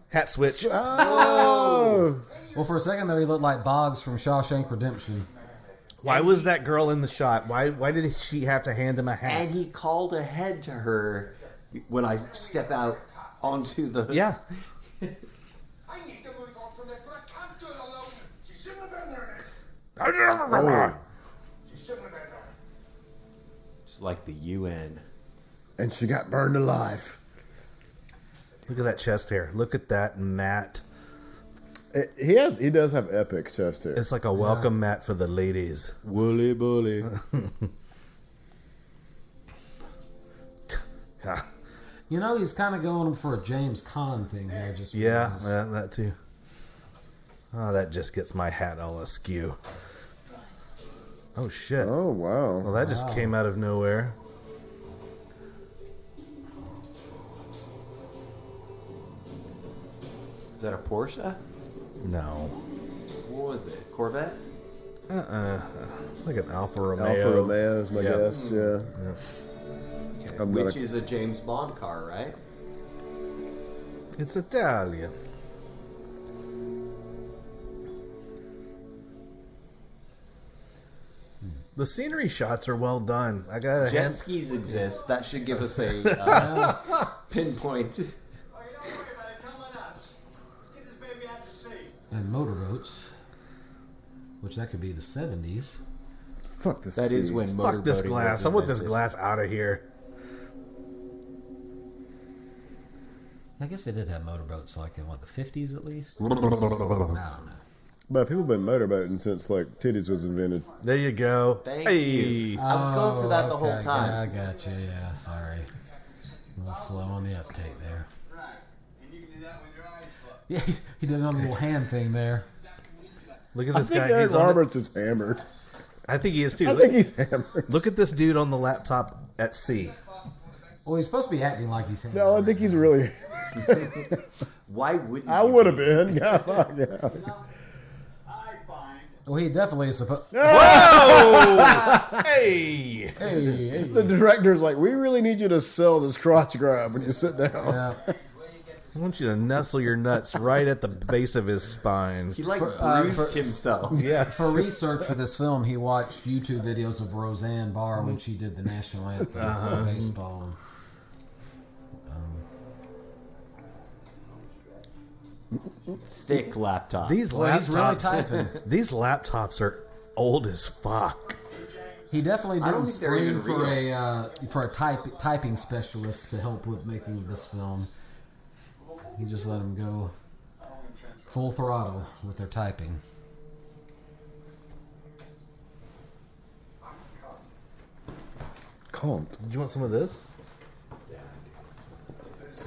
Hat switch. oh, Well, for a second there, he looked like Boggs from Shawshank Redemption. Why was that girl in the shot? Why did she have to hand him a hat? And he called ahead to her when I step out onto the... Yeah. I need to move on from this, but I can't do it alone. She shouldn't have been there. oh. She shouldn't have been there. Just like the UN. And she got burned alive. Look at that chest hair. Look at that mat. He does have epic chest hair. It's like a welcome mat for the ladies. Woolly bully. Ah, You know, he's kind of going for a James Caan thing there. Just yeah, realized. that too. Oh, that just gets my hat all askew. Oh shit. Oh wow. Well, that just came out of nowhere. that a Porsche? No. What was it? Corvette? Like an Alfa Romeo. Alfa Romeo is my Yeah. guess. Yeah. Okay. I'm not Which a- is a James Bond car, right? It's Italian. The scenery shots are well done. I got a Jet hand. skis exist. That should give us a pinpoint. Oh, you don't worry about it. Come on us. Let's get this baby out to sea. And motorboats, which that could be the 70s. Fuck this. That is scene. when Fuck this motorboating glass. was I want this invented. glass out of here. I guess they did have motorboats like in, what, the 50s at least? I don't know. But people have been motorboating since like titties was invented. There you go. Thank hey. you. I was going for that the whole Okay, time. Yeah, I got you. Yeah, sorry. A little slow on the uptake there. Right. And you can do that with your eyes closed. Yeah, he did another little hand thing there. Look at I this think guy. Eric He's on the- Roberts is hammered. I think he is too. I think he's hammered. Look at this dude on the laptop at sea. Well, he's supposed to be acting like he's hand. No, I think he's really. Why wouldn't I you would have be? been. Yeah, fuck yeah. I find Well, he definitely is supposed. Whoa! Hey! Hey. The director's like, we really need you to sell this crotch grab when you sit down. Yeah. I want you to nestle your nuts right at the base of his spine. He like For- bruised himself. Yes. For research for this film, he watched YouTube videos of Roseanne Barr when she did the national anthem for baseball. Thick laptop. These Well, he's really laptops. typing. These laptops are old as fuck. He definitely I don't didn't think they're even for a typing specialist to help with making this film. He just let him go full throttle with their typing. Can't. Do you want some of this? There's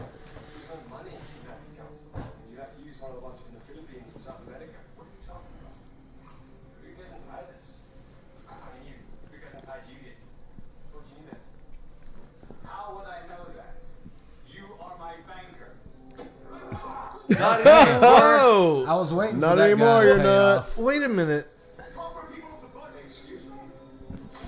no money in that council. You have to use one of the ones from the Philippines or South America. What are you talking about? Who doesn't buy this? I mean, who doesn't buy Juliet? What do you mean that? How would I know that? You are my banker. Whoa! I was waiting Not for that anymore, guy to you're pay not. off. Wait a minute. excuse me.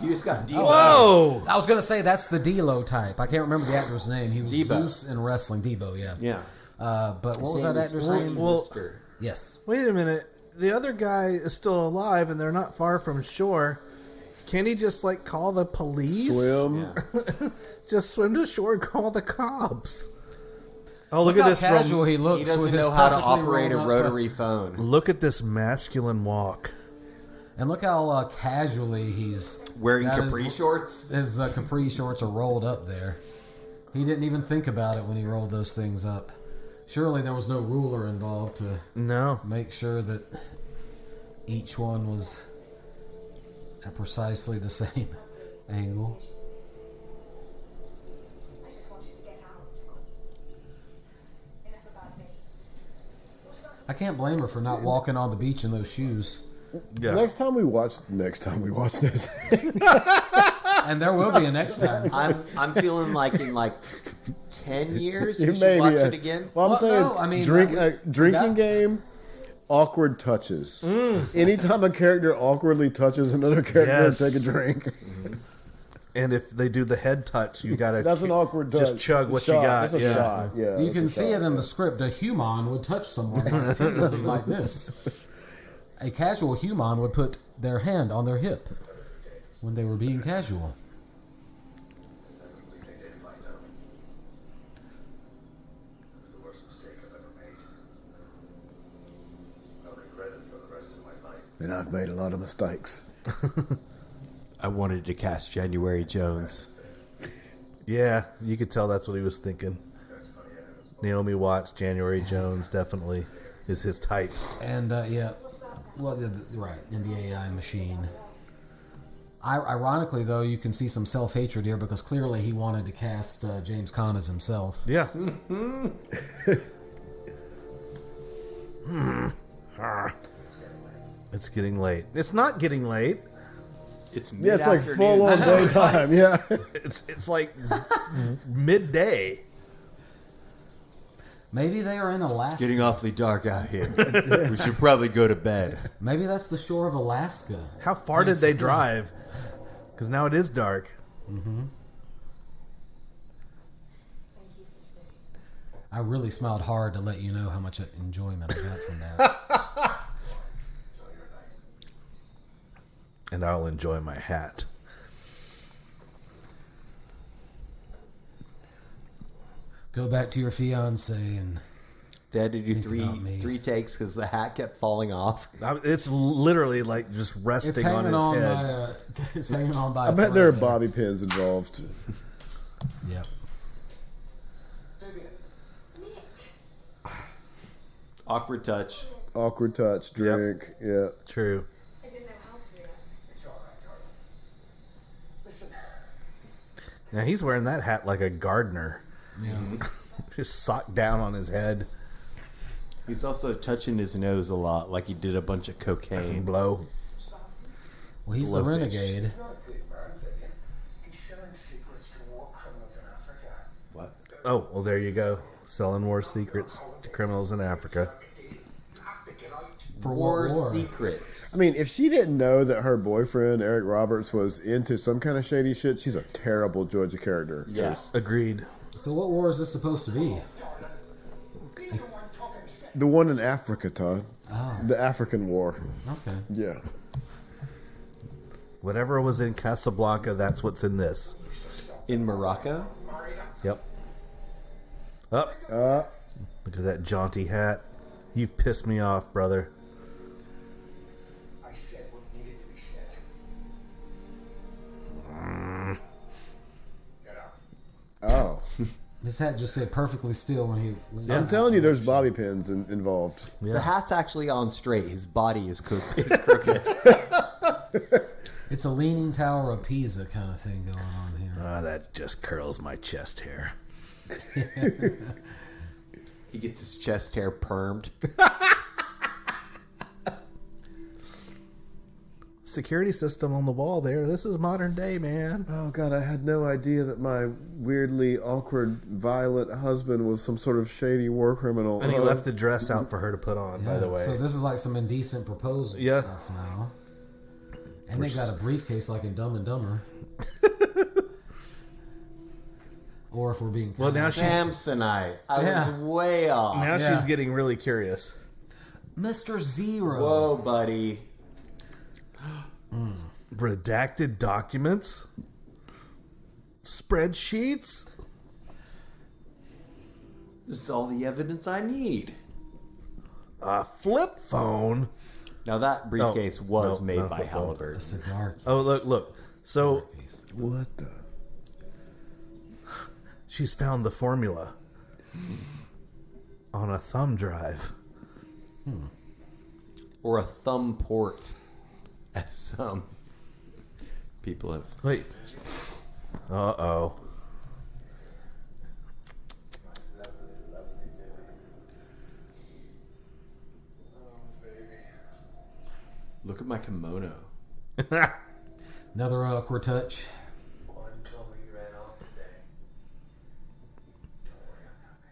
You just got deep. Whoa! I was going to say that's the D-Lo type. I can't remember the actor's name. He was Debo. Zeus in wrestling. Debo, yeah. Yeah. But what was that actor's name? Well- Yes. Wait a minute. The other guy is still alive and they're not far from shore. Can he just, like, call the police? Swim. Just swim to shore and call the cops. Oh, Look look, how at this. casual he looks He with doesn't his know how to perfectly operate a rolled up, rotary phone. Look at this masculine walk. and look how casually he's Wearing got capri his, shorts. His capri shorts are rolled up there. He didn't even think about it when he rolled those things up. Surely there was no ruler involved to No. make sure that each one was at precisely the same angle. I just want you to get out. Enough about me. What about I can't blame her for not walking on the beach in those shoes. Yeah. Next time we watch this. And there will be a next time. I'm feeling like in like 10 years You we should may watch be it again. Well, I'm Well, saying no, I mean, drinking that- game, awkward touches. Anytime a character awkwardly touches another character, Yes. take a drink. And if they do the head touch, you gotta That's an awkward touch. just chug what Shot. you got. That's a Yeah. shot. Yeah, You that's can a see shot. it in the script. A human would touch someone actively like this. A casual human would put their hand on their hip when they were being casual. I believe they did find out. It was the worst mistake I've ever made. I'll regret it for the rest of my life. And I've made a lot of mistakes. I wanted to cast January Jones. Yeah, you could tell that's what he was thinking. Naomi Watts, January Jones, definitely is his type. And yeah, well, right in the AI machine. Ironically, though, you can see some self-hatred here because clearly he wanted to cast James Caan as himself. Yeah. It's getting late. It's not getting late. It's Yeah, it's like mid-afternoon. full on daytime. Yeah. It's like midday. Maybe they are in Alaska. Getting awfully dark out here. We should probably go to bed. Maybe that's the shore of Alaska. How far did they drive? Because now it is dark. Mm-hmm. I really smiled hard to let you know how much enjoyment I got from that. And I'll enjoy my hat. Go back to your fiance and They had to do think about me. three takes because the hat kept falling off. It's literally like just it's resting on hanging his on head. by it's hanging on by. I a bet there are thread bobby pins involved. Yep. Awkward touch. Awkward touch, drink, yeah. True. I didn't know how to react. It's all right, darling. Listen, Now he's wearing that hat like a gardener. Yeah. Just socked down on his head. He's also touching his nose a lot, like he did a bunch of Some cocaine. blow. Well, he's the Blowfish. renegade. he's not a good man, Vivian. He's selling secrets to war criminals in Africa. What? Oh, well, there you go. Selling war secrets to criminals in Africa. You have to get out. For War war. secrets. I mean, if she didn't know that her boyfriend, Eric Roberts, was into some kind of shady shit, she's a terrible Georgia character. Yeah. Agreed. So what war is this supposed to be? The one in Africa, Todd. Oh, The African War. okay. Yeah. Whatever was in Casablanca, that's what's in this. In Morocco? Yep. Up. Look at that jaunty hat. You've pissed me off, brother. I said what needed to be said. Get up. Oh. His hat just stayed perfectly still when he. I'm telling you, there's bobby pins involved. The Yeah. hat's actually on straight. His body is crooked. It's a leaning tower of Pisa kind of thing going on here. That just curls my chest hair. He gets his chest hair permed. Security system on the wall there. This is modern day, man. Oh, God, I had no idea that my weirdly awkward, violent husband was some sort of shady war criminal. And he left the dress out for her to put on, by Yeah, the way. So this is like some indecent proposal Yeah. stuff now. And they got a briefcase like in Dumb and Dumber. Or if we're being Well, now she's Samsonite. I Yeah. was way off. now Yeah. she's getting really curious. Mr. Zero. Whoa, buddy. Redacted documents, spreadsheets. This is all the evidence I need. A flip phone. Now that briefcase was no, made not by flip phone. A Halliburton. cigar case. Oh, look. So What the? she's found the formula on a thumb drive. Or a thumb port, as some people have. Wait. Uh-oh. Look at my kimono. Another awkward touch. One told me you ran off today.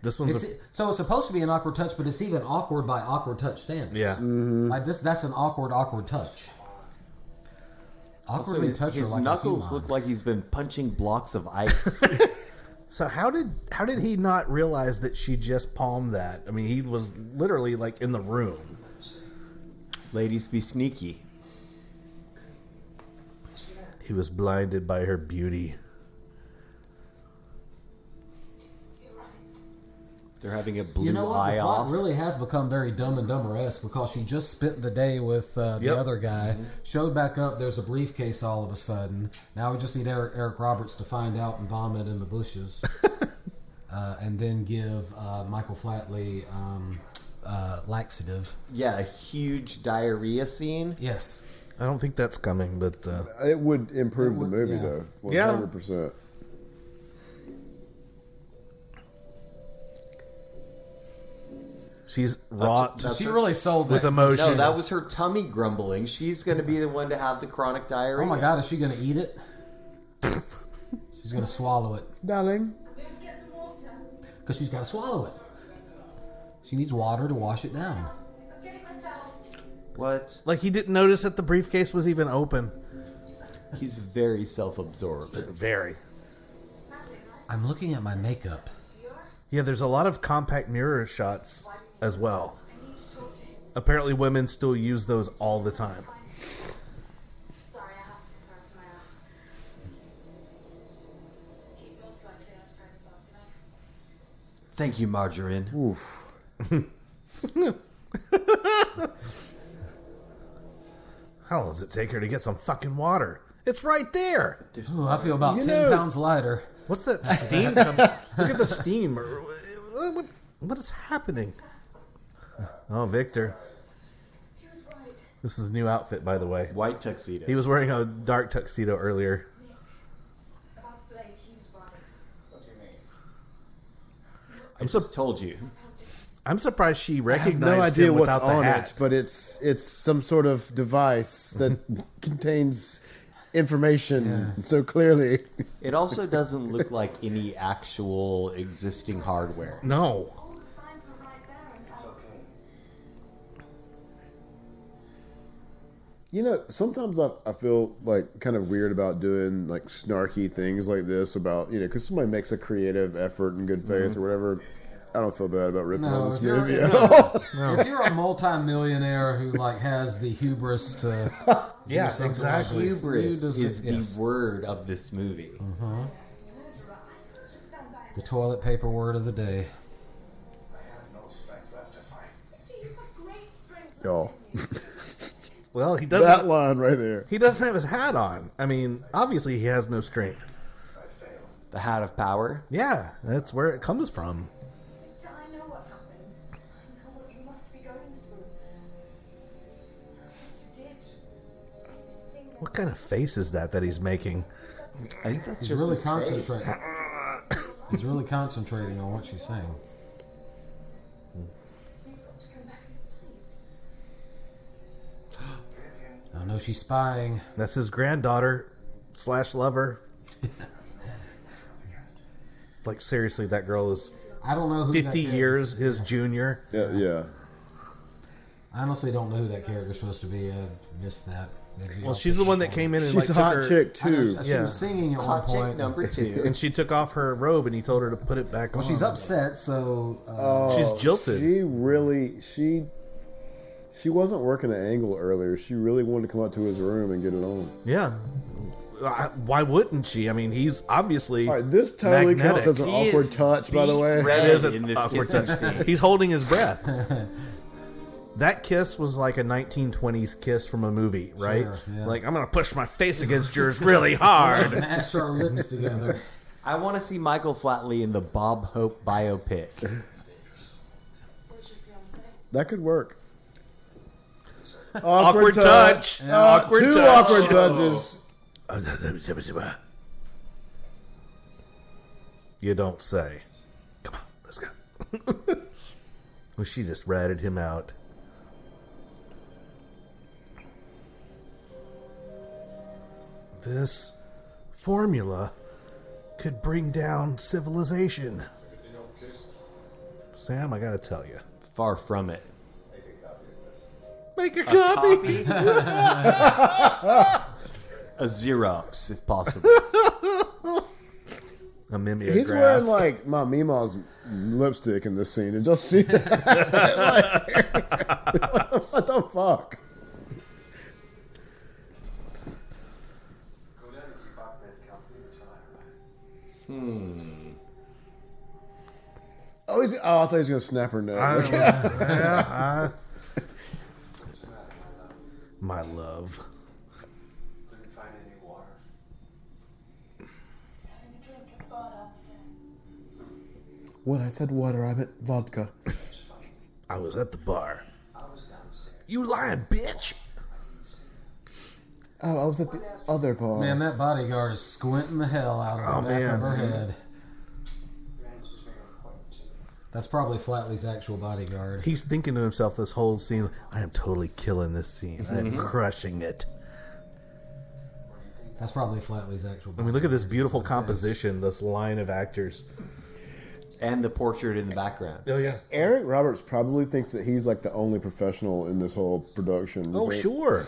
This one's So it's supposed to be an awkward touch, but it's even awkward by awkward touch standards. yeah. Like that's an awkward touch. Also, Awkwardly touch her his like knuckles a look like he's been punching blocks of ice. So how did he not realize that she just palmed that? I mean, he was literally like in the room. Ladies be sneaky. He was blinded by her beauty. They're having a blue You know what? eye The plot off. really has become very Dumb and Dumber-esque because she just spent the day with the Yep. other guy. Showed back up. There's a briefcase all of a sudden. Now we just need Eric Roberts to find out and vomit in the bushes, and then give Michael Flatley laxative. Yeah, a huge diarrhea scene. Yes. I don't think that's coming, but It would improve It would, the movie, yeah. though. Yeah. 100%. she's wrought that's- She really sold that. with emotion. No, that was her tummy grumbling. She's going to be the one to have the chronic diarrhea. Oh my God, is she going to eat it? She's going to swallow it Darling. I'm going to get some water. because she's got to swallow it. She needs water to wash it down. I'm getting myself. What? Like he didn't notice that the briefcase was even open. He's very self-absorbed. Very. I'm looking at my makeup. Yeah, there's a lot of compact mirror shots as well. Apparently women still use those all the time. Sorry, I have to prepare for my aunt. He's most likely on his private balcony. Thank you, Margarine. Oof. How long does it take her to get some fucking water? It's right there. Ooh, I feel about 10 pounds lighter. What's that steam coming? Look at the steam. What is happening? Oh, Victor. He was right. This is his new outfit, by the way. White tuxedo. He was wearing a dark tuxedo earlier. About Blake, he was right. What do you mean? I just told you. I'm surprised she I have recognized no idea him what's without the on hat. it, but it's some sort of device that contains information so clearly. It also doesn't look like any actual existing hardware. No. All the signs were right there, and It's okay. You know, sometimes I feel like kind of weird about doing like snarky things like this about, you know, because somebody makes a creative effort in good faith or whatever. I don't feel bad about ripping on this movie at all. If you're a multi-millionaire who like has the hubris to Yeah, something exactly. like this, Hubris you deserve- is yes. the word of this movie. just stand back. The toilet paper word of the day. I have no strength left to fight. You have great strength. Y'all. Well, he That doesn't. line right there. He doesn't have his hat on. I mean, obviously he has no strength. I failed. The hat of power. Yeah, that's where it comes from. Victor, I know what happened. I know what you must be going through. What you did was this thing that What kind of face is that he's making? I think that's He's just really his face. concentrating. He's really concentrating on what she's saying. you've got to come back and fight. I know she's spying. That's his granddaughter / lover. Like, seriously, that girl is I don't know who 50 that character- years his junior. Yeah. I honestly don't know who that character's supposed to be. I missed that. Maybe Well, I'll- she's the one that came in and She's like a hot took her, chick, I know too. she Yeah. was singing at one Hot chick point. number 2. and she took off her robe and he told her to put it back Well, on. she's upset, so She's jilted. She really, she wasn't working an angle earlier. She really wanted to come up to his room and get it on. Yeah. Why wouldn't she? I mean, he's obviously All right, this totally magnetic. counts as an He awkward is touch, by the way. That is in an this awkward kissing touch. scene. He's holding his breath. That kiss was like a 1920s kiss from a movie, right? Sure, yeah. Like, I'm going to push my face against yours really hard. mash our lips together. I want to see Michael Flatley in the Bob Hope biopic. Where's your fiance? That could work. Awkward touch. Awkward Two touch. awkward touches. You don't say. Come on, let's go. Well, she just ratted him out. This formula could bring down civilization. Sam, I gotta tell you. Far from it. Make a copy. A Xerox, if possible. A mimeograph. He's wearing like my Mima's lipstick in this scene. Did y'all see that? Like, what the fuck? Go down and keep up that company until I arrive. Oh, I thought he was gonna snap her neck. I don't know. Yeah, What's the matter, my my love? love. Couldn't find any water. He's having a drink at the bar downstairs. When I said water, I meant vodka. I was at the bar. I was downstairs. You lying bitch. Oh, I was at the other bar. Man, that bodyguard is squinting the hell out of Oh, the back man. of her head. Your answer's very important to me. That's probably Flatley's actual bodyguard. He's thinking to himself this whole scene, I am totally killing this scene. I am crushing it. That's probably Flatley's actual I bodyguard. mean, look at this beautiful composition, this line of actors. And the portrait in the background. Oh yeah. Eric Roberts probably thinks that he's like the only professional in this whole production. Oh but sure.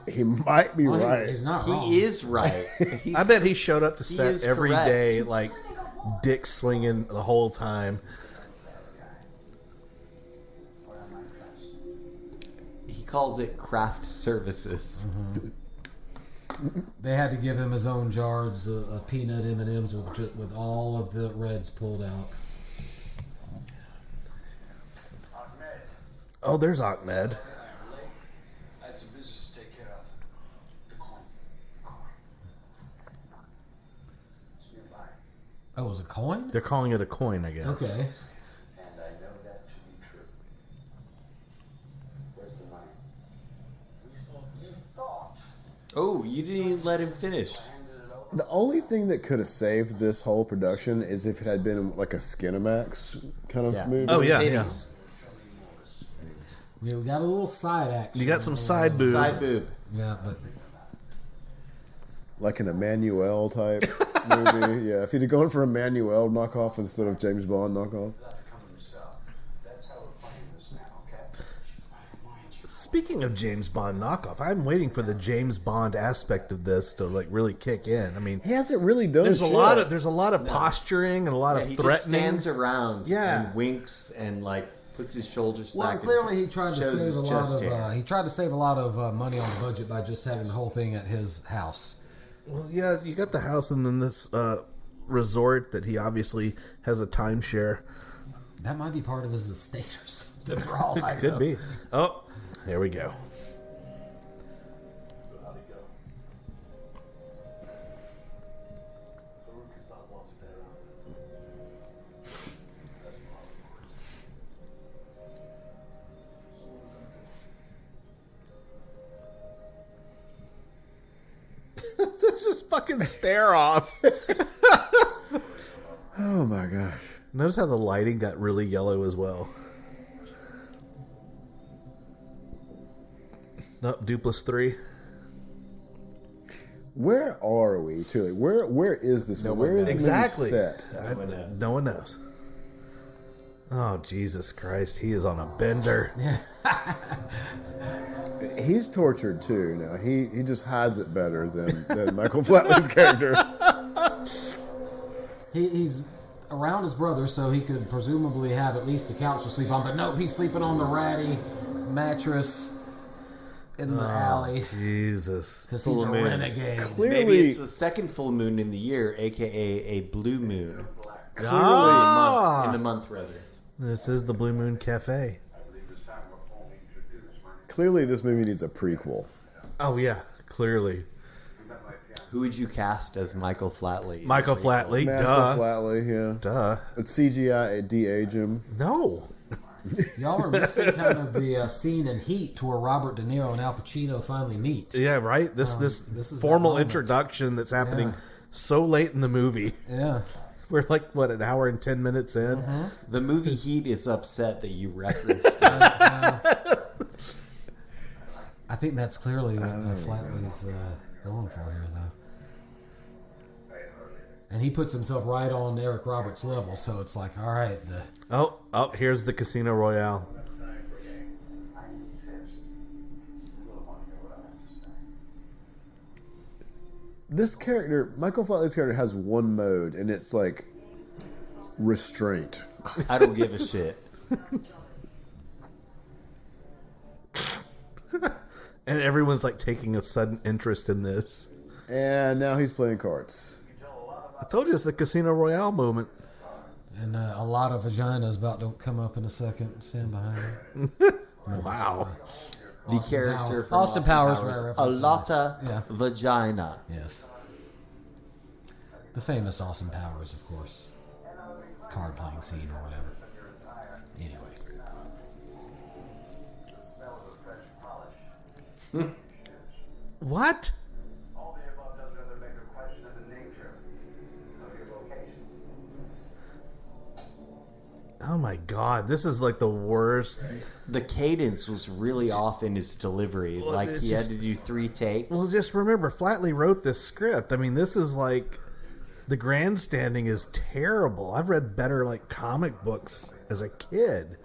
he might be Well, right. he's not wrong. He is right. I bet he showed up to He set is every correct. day, like dick swinging the whole time. He calls it craft services. They had to give him his own jars of peanut M&Ms with all of the reds pulled out. Ahmed, Oh, there's Ahmed. I had some business to take care of. The coin. The coin. It's nearby. Oh, it was a coin? They're calling it a coin, I guess. Okay. And I know that to be true. Where's the money? You thought. Oh, you didn't even let him finish. Handed it over. The only thing that could have saved this whole production is if it had been like a Skinamax kind of Yeah. movie. Oh yeah, Minis. yeah. Yeah, we got a little side action. You got some side boob. Side boob. Yeah, but Like an Emmanuel type movie. Yeah, if he'd have gone for Emmanuel knockoff instead of James Bond knockoff. Not to come himself. That's how we're playing this now, okay? I remind you. Speaking of James Bond knockoff, I'm waiting for the James Bond aspect of this to like really kick in. I mean, He hasn't really done there's a shit. lot of posturing and a lot Yeah, of he just threatening. stands around Yeah. and winks and like puts his shoulders well, back. and clearly he tried to shows save his a lot chest of hair. he tried to save a lot of money on the budget by just having the whole thing at his house. Well, yeah, you got the house and then this resort that he obviously has a timeshare. That might be part of his estate or something. For all I Could know. be. Oh, here we go. So how'd it go? Farouk is not one to play around with. That's Mom's voice. So what are we gonna do? This is fucking stare off. Oh my gosh. Notice how the lighting got really yellow as well. Nope, Dupless 3. Where are we, too? Where is this? No where one is knows. the movie Exactly. set? No one knows. Oh, Jesus Christ. He is on a bender. He's tortured too. Now he just hides it better than Michael Flatley's character. He's around his brother, so he could presumably have at least a couch to sleep on. But nope, he's sleeping on the ratty mattress in the alley Jesus. because Full he's a moon. renegade. Maybe Clearly, it's the second full moon in the year, aka a blue moon. Ah! In the month, rather. This is the Blue Moon Cafe. I believe it's time we're formally introduced. My name's clearly, this movie needs a prequel. Oh, yeah. Clearly. you met my fiance. Who would you cast as Michael Flatley? Michael Flatley. Michael Duh. Flatley, yeah. Duh. It's CGI de-age him. No. Y'all are missing kind of the scene in Heat to where Robert De Niro and Al Pacino finally meet. Yeah, right? This This is formal that moment. introduction that's happening Yeah. so late in the movie. Yeah. We're like, what, an hour and 10 minutes in? The movie Heat is upset that you referenced it. I think that's clearly what Flatley's going for here, though. And he puts himself right on Eric Roberts' level, so it's like, all right, Oh, here's the Casino Royale. Time for games. I insist. You really want to hear what I have to say. This character, Michael Flatley's character, has one mode, and it's like restraint. I don't give a shit. And everyone's like taking a sudden interest in this. And now he's playing cards. I told you it's the Casino Royale moment. and a lot of vaginas about to come up in a second. Stand behind her. Wow. The character from Austin Powers, right, a reference. lotta Yeah. vagina. Yes. The famous Austin Powers, of course. Card playing scene or whatever. Anyway. The smell of a fresh polish. What? All the above does rather beg a question of the nature of your vocation. Oh my god, this is like the worst. The cadence was really off in his delivery. Well, Like it's he just- had to do 3 takes. Well, just remember, Flatley wrote this script. I mean, this is like The grandstanding is terrible. I've read better like comic books as a kid.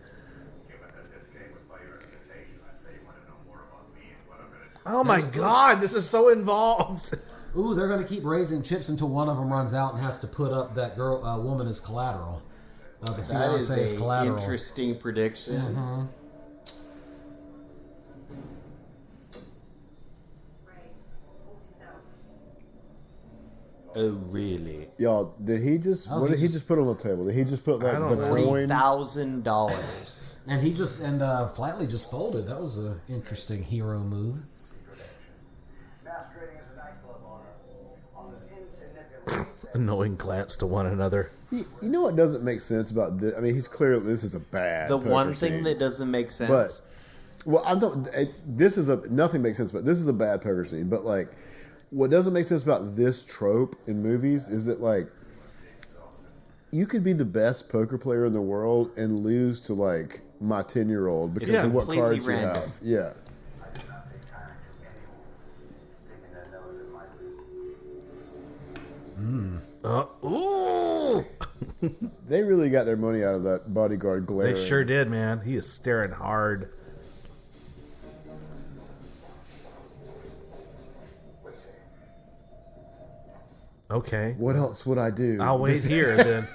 Given that this game was by your invitation, I say you want to know more about me and what I'm going to do. Oh my god, this is so involved. Ooh, they're going to keep raising chips until one of them runs out and has to put up that woman as collateral. The That is fiance is an collateral. interesting prediction. Mm-hmm. Oh, really? Y'all, did he just? Oh, what he did he just- just put on the table? Did he just put like I the don't know. coin? $40,000. And Flatley just folded. That was an interesting hero move. Secret action. Masquerading as a nightclub owner on this insignificant Annoying glance to one another. You know what doesn't make sense about this? I mean, he's clearly this is a bad. The poker one scene. thing that doesn't make sense. But well, I'm not. This is nothing makes sense. But this is a bad poker scene. But like, what doesn't make sense about this trope in movies is that like, you could be the best poker player in the world and lose to like my 10-year-old because It's of what completely cards random. you have. Yeah. I do not take kindly to anyone sticking their nose in my business. Ooh. They really got their money out of that bodyguard glaring. They sure did, man. He is staring hard. Okay. What else would I do? I'll wait here then.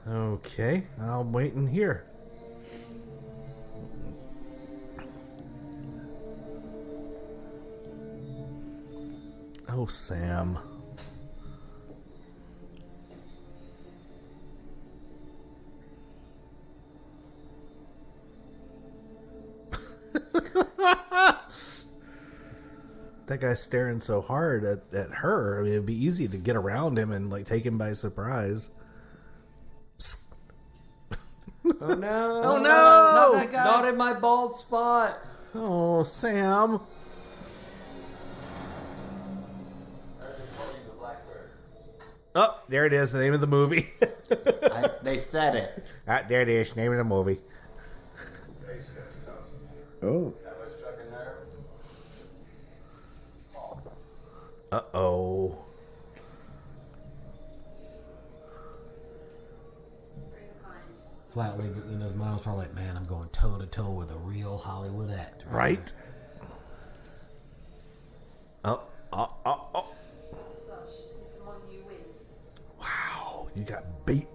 Okay, I'll wait in here. Oh, Sam. That guy's staring so hard at her. I mean, it'd be easy to get around him and like take him by surprise. Oh no! Oh, no! Not that guy! Not in my bald spot. Oh, Sam. Oh, there it is. The name of the movie. They said it. Ah, there it is. Name of the movie. Oh. Uh-oh. Flatley, in his mind, was probably like, man, I'm going toe-to-toe with a real Hollywood actor. Right? Oh. Wow, you got beat.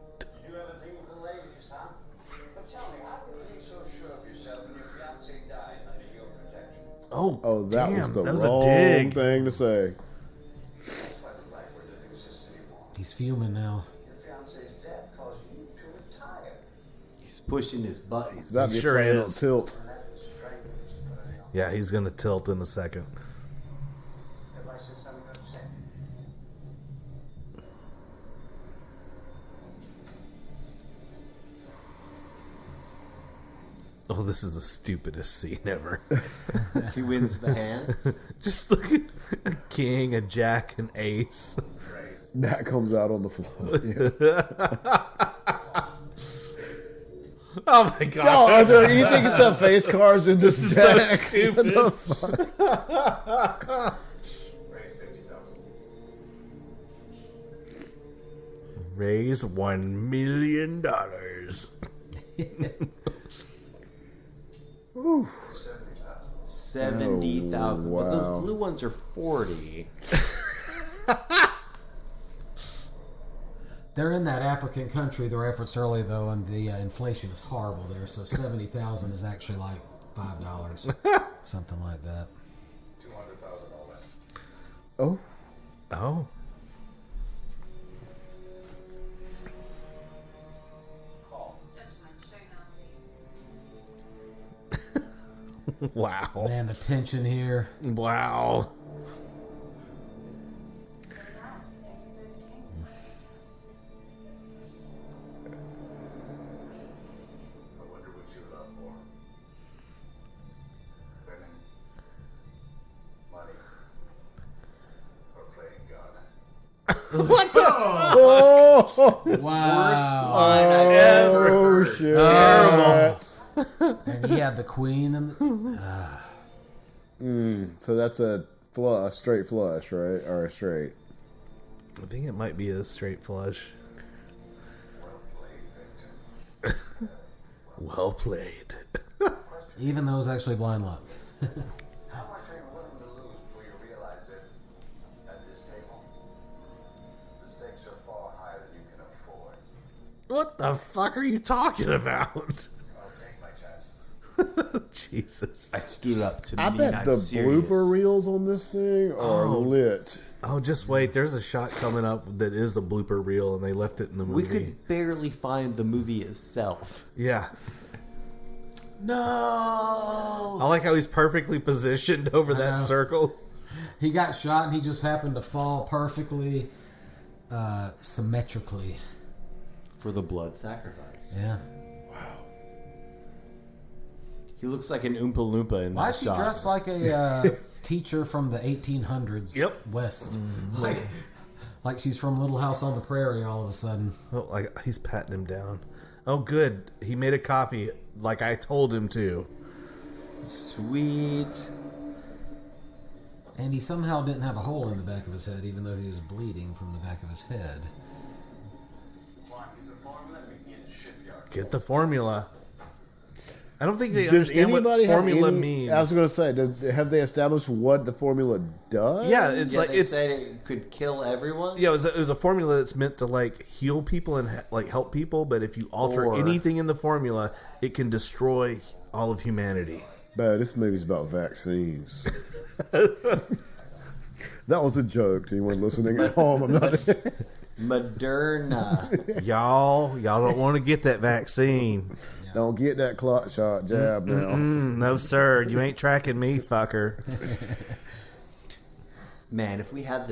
You have a thing with the ladies, huh? But tell me, how could you be so sure of yourself when your fiance died under your protection? Oh, That damn, was the that was a wrong dig. thing to say. That's why the Blackbird doesn't exist anymore. He's fuming now. Your fiance's death caused you to retire. He's pushing his buttons. About to be Sure playing is. on tilt. And that was strange. But anyhow, Yeah, he's going to tilt in a second. have I said something upset? Oh, this is the stupidest scene ever. He wins the hand. Just look at a king, a jack, an ace. That comes out on the floor. Yeah. Oh my god. No, are there anything except face cards in this is so deck? stupid. What the fuck? Raise 50,000. Raise $1 million. Whew. 70,000. Oh, But those wow. blue ones are 40. They're in that African country they referenced earlier, though, and the inflation is horrible there. So 70,000 is actually like $5, something like that. 200,000 all in. Oh. Oh. Wow. Man, the tension here. Wow. I wonder what you love more. Women, money, or playing God. What the? Oh, Wow. oh shit. Terrible. And he had the queen and So that's a flush, straight flush, right? Or a straight. I think it might be a straight flush. Well played, Victor. Well played. Even though it's actually blind luck. How much are you willing to lose before you realize that at this table, the stakes are far higher than you can afford? What the fuck are you talking about? I'll take my chances. Jesus. I stood up to I mean bet I'm the serious. blooper reels on this thing are lit. Oh, just wait. There's a shot coming up that is a blooper reel, and they left it in the movie. We could barely find the movie itself. Yeah. No! I like how he's perfectly positioned over that know. circle. He got shot and he just happened to fall perfectly symmetrically. For the blood sacrifice. Yeah. He looks like an Oompa Loompa in Why that is she shot. dressed like a teacher from the 1800s? Yep. West. Like she's from Little House on the Prairie all of a sudden. Oh, like he's patting him down. Oh, good. He made a copy like I told him to. Sweet. And he somehow didn't have a hole in the back of his head, even though he was bleeding from the back of his head. Come on, get the formula and meet me in the shipyard. Get the formula. I don't think they Does understand what anybody have formula any- means. I was going to say, have they established what the formula does? Yeah, it's Yeah, like they it's said it could kill everyone. yeah. It was a formula that's meant to like heal people and like help people. But if you alter Or- anything in the formula, it can destroy all of humanity. But this movie's about vaccines. That was a joke to anyone listening at home. I'm not. Moderna. Y'all don't want to get that vaccine. Don't get that clot shot jab now. No, sir. You ain't tracking me, fucker. Man, if we had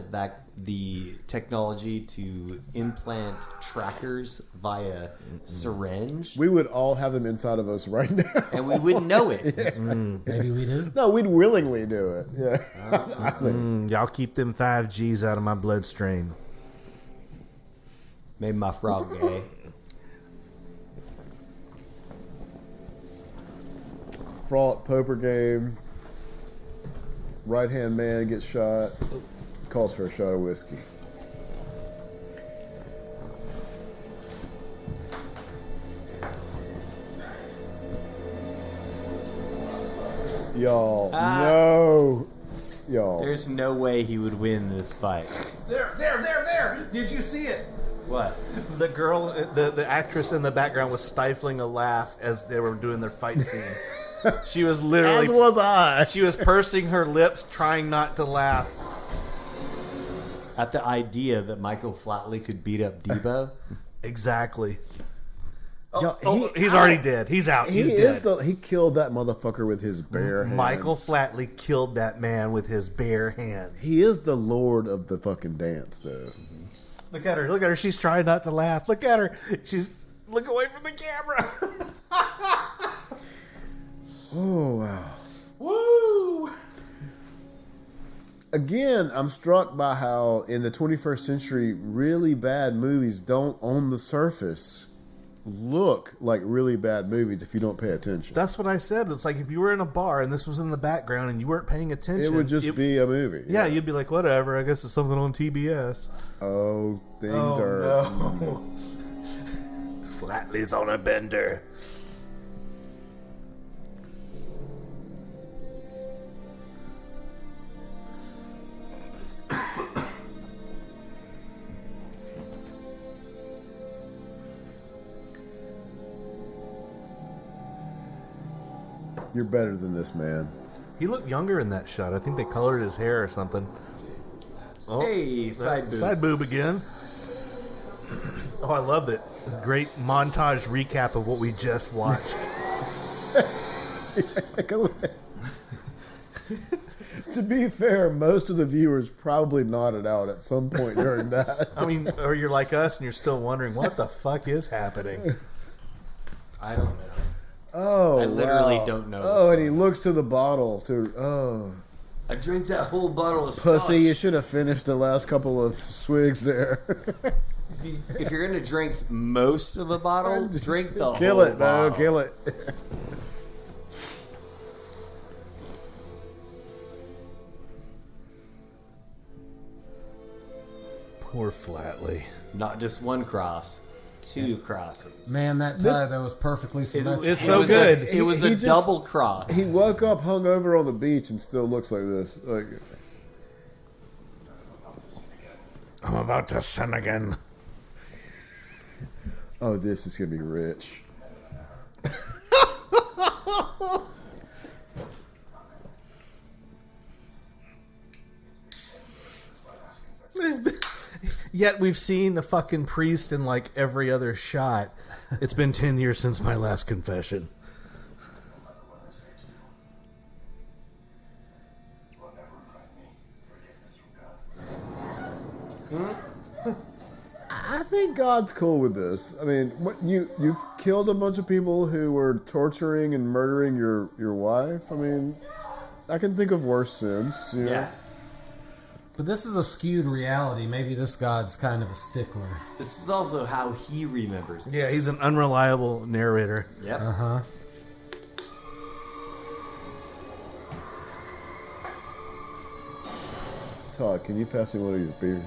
the technology to implant trackers via syringe, We would all have them inside of us right now. and we wouldn't know it. Maybe we do. No, we'd willingly do it. Yeah. Y'all keep them 5Gs out of my bloodstream. Made my frog gay. Fraught poker game. Right hand man gets shot. Calls for a shot of whiskey. Y'all, no. Y'all. There's no way he would win this fight. There! Did you see it? What? The girl, the actress in the background was stifling a laugh as they were doing their fight scene. She was literally... As was I. She was pursing her lips, trying not to laugh. At the idea that Michael Flatley could beat up Debo. Exactly. Yo, He's already dead. He's out. He's dead. He killed that motherfucker with his bare hands. Michael Flatley killed that man with his bare hands. He is the lord of the fucking dance, though. Look at her. Look at her. She's trying not to laugh. Look at her. She's... Look away from the camera. Oh, wow. Woo! Again, I'm struck by how in the 21st century, really bad movies don't, on the surface, look like really bad movies if you don't pay attention. That's what I said. It's like if you were in a bar and this was in the background and you weren't paying attention. It would just be a movie. Yeah, you'd be like, whatever. I guess it's something on TBS. Oh, things are... No. Flatley's on a bender. You're better than this, man. He looked younger in that shot. I think they colored his hair or something. Oh, Hey, side boob. Side boob again. Oh, I loved it. Great montage recap of what we just watched. To be fair, most of the viewers probably nodded out at some point during that. I mean, or you're like us and you're still wondering what the fuck is happening. I don't know. Oh, I literally wow. don't know Oh, what's and he looks to the bottle. I drank that whole bottle of Pussy, scotch. you should have finished the last couple of swigs there. If you're going to drink most of the bottle, drink the Kill whole it, bottle. Bo. Kill it. Poor Flatley. Not just one cross, two crosses. Man, that tie though was perfectly symmetrical. It's so good. It was a double cross. He woke up hungover on the beach and still looks like this. Like, I'm about to sin again. oh, this is gonna be rich. Yet we've seen a fucking priest in like every other shot. It's been 10 years since my last confession. I think God's cool with this. I mean, what you killed a bunch of people who were torturing and murdering your wife. I mean, I can think of worse sins. You know? Yeah. But this is a skewed reality. Maybe this God's kind of a stickler. This is also how he remembers. Yeah, he's an unreliable narrator. Yep. Uh-huh. Todd, can you pass me one of your beers?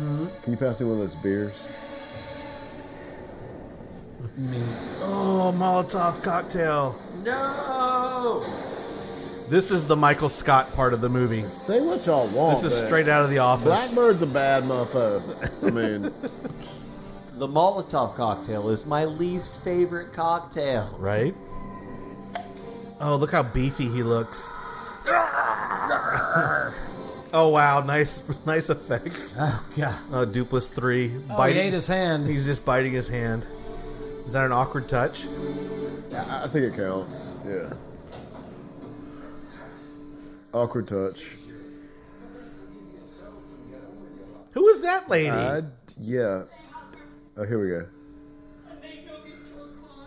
Mm-hmm. Can you pass me one of those beers? Oh, Molotov cocktail. No! This is the Michael Scott part of the movie. Say what y'all want. This is man. straight out of The Office. Blackbird's a bad mofo. I mean, The Molotov cocktail is my least favorite cocktail. Right? Oh, look how beefy he looks. Oh, wow. Nice effects. Oh, God. Dupless 3. Oh, he ate his hand. He's just biting his hand. Is that an awkward touch? I think it counts. Yeah. Awkward touch. Who is that lady? Yeah. Oh, here we go. And they know you killed Khan.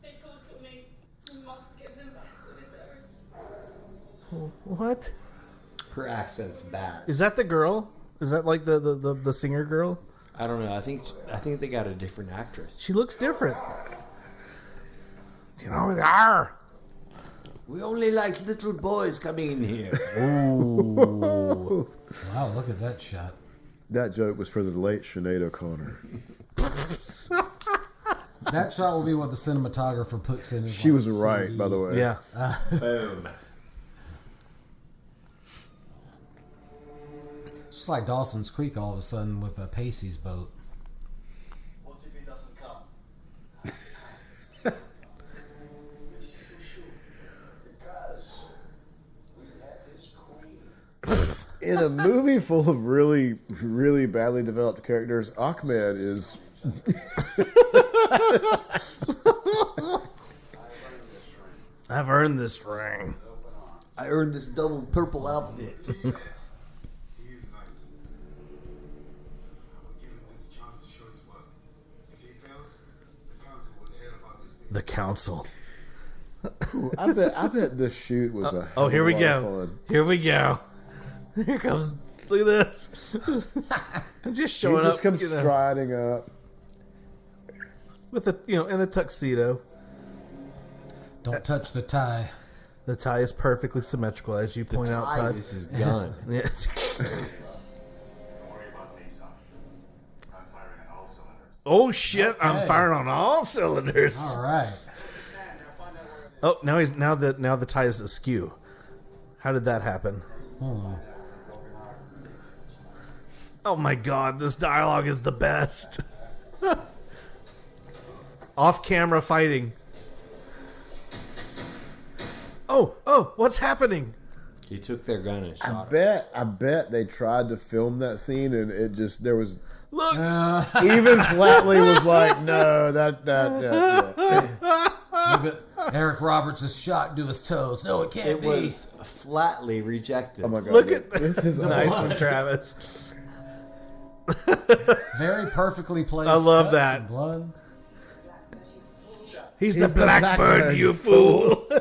They told me you must give them back what is theirs. What? Her accent's bad. Is that the girl? Is that like the singer girl? I don't know. I think they got a different actress. She looks different. You know, they are. We only like little boys coming in here. Ooh. Wow, look at that shot. That joke was for the late Sinead O'Connor. That shot will be what the cinematographer puts in. She was right, by the way. Yeah. Boom. It's just like Dawson's Creek all of a sudden with a Pacey's boat. What if he doesn't come? Makes you so sure. Because we have his queen. In a movie full of really, really badly developed characters, Ahmed is... I've earned this ring. I earned this double purple outfit. He is nice. I will give him this chance to show his work. If he fails, the council will hear about this. The council. Ooh, I bet this shoot was a hell Oh, here of we a lot of go. fun. Here we go. Here comes. Look at this. I'm just He showing just up. comes You know, striding up. with a in a tuxedo. Don't touch the tie. The tie is perfectly symmetrical, as you point out, Todd. This is gun. Yeah. Don't worry about me, son. I'm firing on all cylinders. Oh shit! I'm Okay. firing on all cylinders. All right. Oh, now the tie is askew. How did that happen? Oh my god, this dialogue is the best. Off-camera fighting. Oh, what's happening? He took their gun and shot I bet they tried to film that scene and it just there was Look. even Flatley was like, no, that. Eric Roberts is shot to his toes. No, it can't It be. was flatly rejected. Oh my god! Look at this is nice awesome. one, Travis. Very perfectly placed. I love cuts that. and blood. He's the Blackbird, you fool. I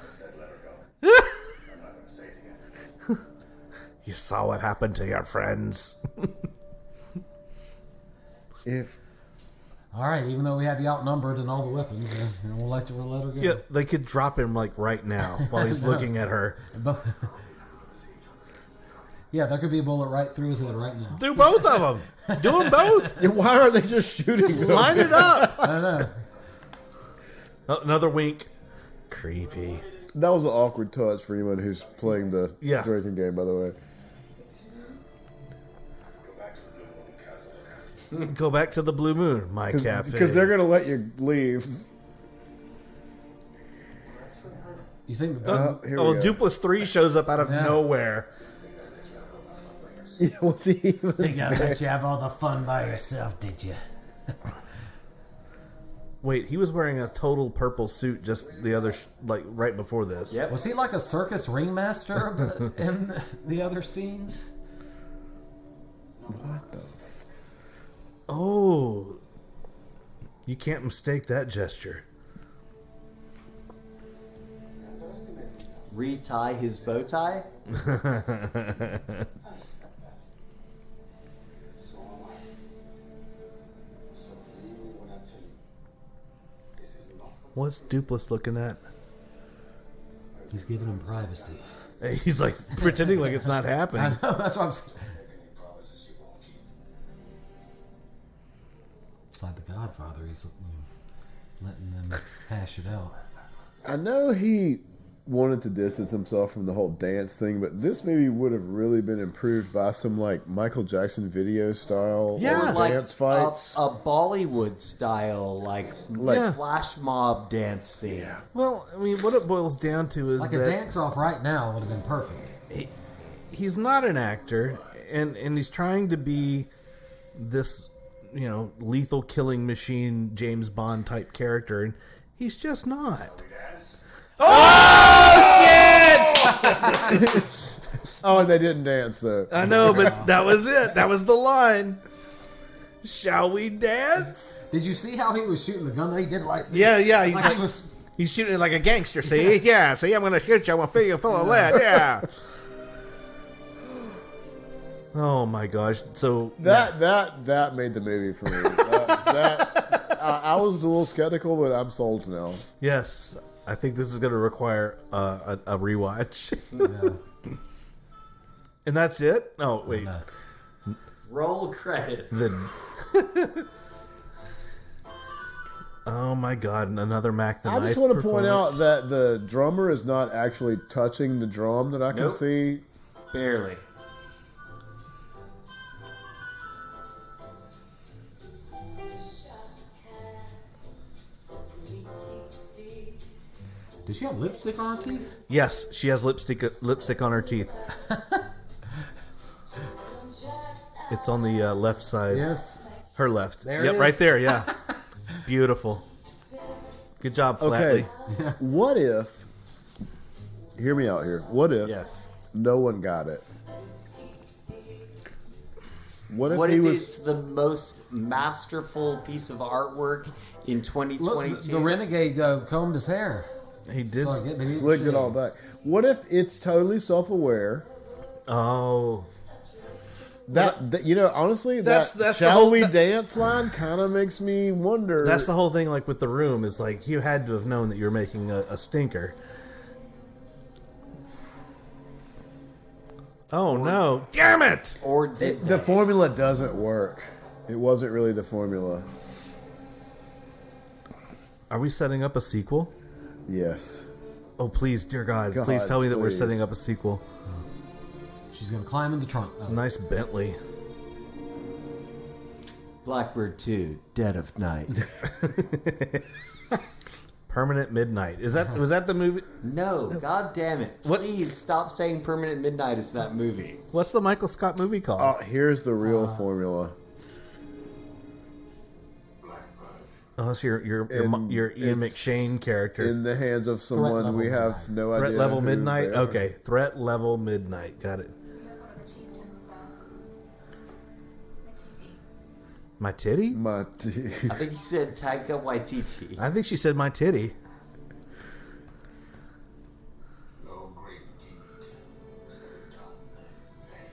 said let her go. I'm not going to say it again. You saw what happened to your friends. If All right, even though we have you outnumbered and all the weapons, we'll let her go. Yeah, they could drop him like right now while he's looking at her. But Yeah, there could be a bullet right through his head right now. Do both of them. Do them both. Yeah, why aren't they just shooting? Just line it up. I don't know. Oh, another wink. Creepy. That was an awkward touch for anyone who's playing the Yeah. drinking game, by the way. Go back to the Blue Moon, my cafe. Because they're going to let you leave. You think? Here we go. Dupless 3 shows up out of nowhere. Yeah, what's he even? Think I let you have all the fun by yourself, did you? Wait, he was wearing a total purple suit just the other, right before this. Yep. Was he like a circus ringmaster in the other scenes? What the? Oh, you can't mistake that gesture. Retie his bow tie? What's Dupless looking at? He's giving him privacy. He's like pretending like it's not I happening. know, that's what I'm saying. It's like the Godfather. He's letting them hash it out. I know he wanted to distance himself from the whole dance thing, but this movie would have really been improved by some like Michael Jackson video style dance fights. A Bollywood style, like flash mob dance scene. Well, I mean, what it boils down to is Like that a dance-off right now would have been perfect. he's not an actor, and he's trying to be this, lethal killing machine James Bond type character, and he's just not. Oh shit! Oh, and they didn't dance though. I know, but that was it. That was the line. Shall we dance? Did you see how he was shooting the gun? He did like this. Yeah. He's He's shooting like a gangster. See, yeah. See, I'm gonna shoot you. I'm gonna fill you full of lead. Yeah. Oh my gosh! So That made the movie for me. I was a little skeptical, but I'm sold now. yes, I think this is going to require a rewatch. Yeah. And that's it. Oh wait, No. Roll credit. Oh my god! Another Mac the Knife. I just want to point out performance. that the drummer is not actually touching the drum that I can Nope. see. Barely. Does she have lipstick on her teeth? Yes, she has lipstick on her teeth. It's on the left side. Yes. Her left. There it Yep, is. right there. Yeah. Beautiful. Good job, Flatley. Okay, what if? Hear me out here. What if Yes. no one got it? What if What he if was? it's the most masterful piece of artwork in 2022? Look, the Renegade combed his hair. He did. So I get- but he- Slicked it all back. What if it's totally self-aware? Oh. That honestly, That's that the "shall whole- we dance" line kind of makes me wonder. That's the whole thing, like with the room, is like you had to have known that you were making a stinker. Oh no! Damn it! Or did the they? formula doesn't work. It wasn't really the formula. Are we setting up a sequel? Yes. Oh please, dear God, God, please tell me that we're please. setting up a sequel. She's going to climb in the trunk. Oh. Nice Bentley. Blackbird 2, Dead of Night. Permanent Midnight. Was that the movie? No, god damn it. What? Please stop saying Permanent Midnight is that movie. What's the Michael Scott movie called? Here's the real formula. Oh, that's your And Ian it's McShane character. In the hands of someone Level we have Midnight. no idea. Threat Level who Midnight? they are. Okay. Threat Level Midnight. Got it. That's one of the chieftains, Matiti. My titty? My I think he said Taika Waititi. I think she said my titty. No great deed is ever done in vain.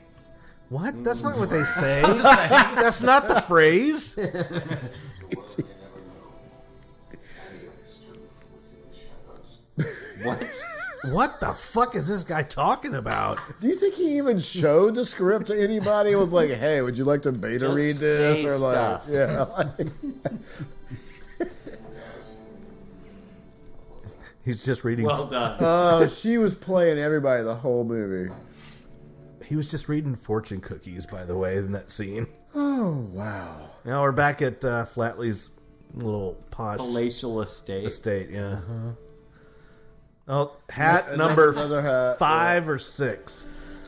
What? That's not what they say. That's not the phrase. The world can never know. And it is truth within the shadows. What? what the fuck is this guy talking about? Do you think he even showed the script to anybody? It was like, hey, would you like to beta Just read this? say Or like, stuff. yeah. He's just reading. Well done. Oh, she was playing everybody the whole movie. He was just reading fortune cookies, by the way, in that scene. Oh, wow. Now we're back at Flatley's little posh Palatial estate. Yeah. Oh, hat number Another hat, 5 or 6.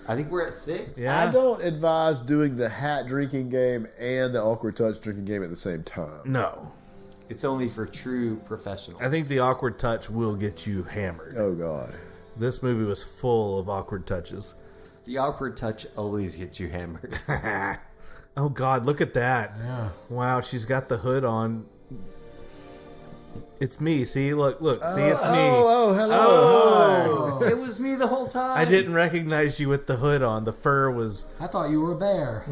I think we're at 6. Yeah. I don't advise doing the hat drinking game and the awkward touch drinking game at the same time. No. It's only for true professionals. I think the awkward touch will get you hammered. Oh, God. This movie was full of awkward touches. The awkward touch always gets you hammered. Oh, God, look at that. Yeah. Wow, she's got the hood on. It's me. See, look. See, it's me. Oh, hello. Oh, it was me the whole time. I didn't recognize you with the hood on. The fur was... I thought you were a bear.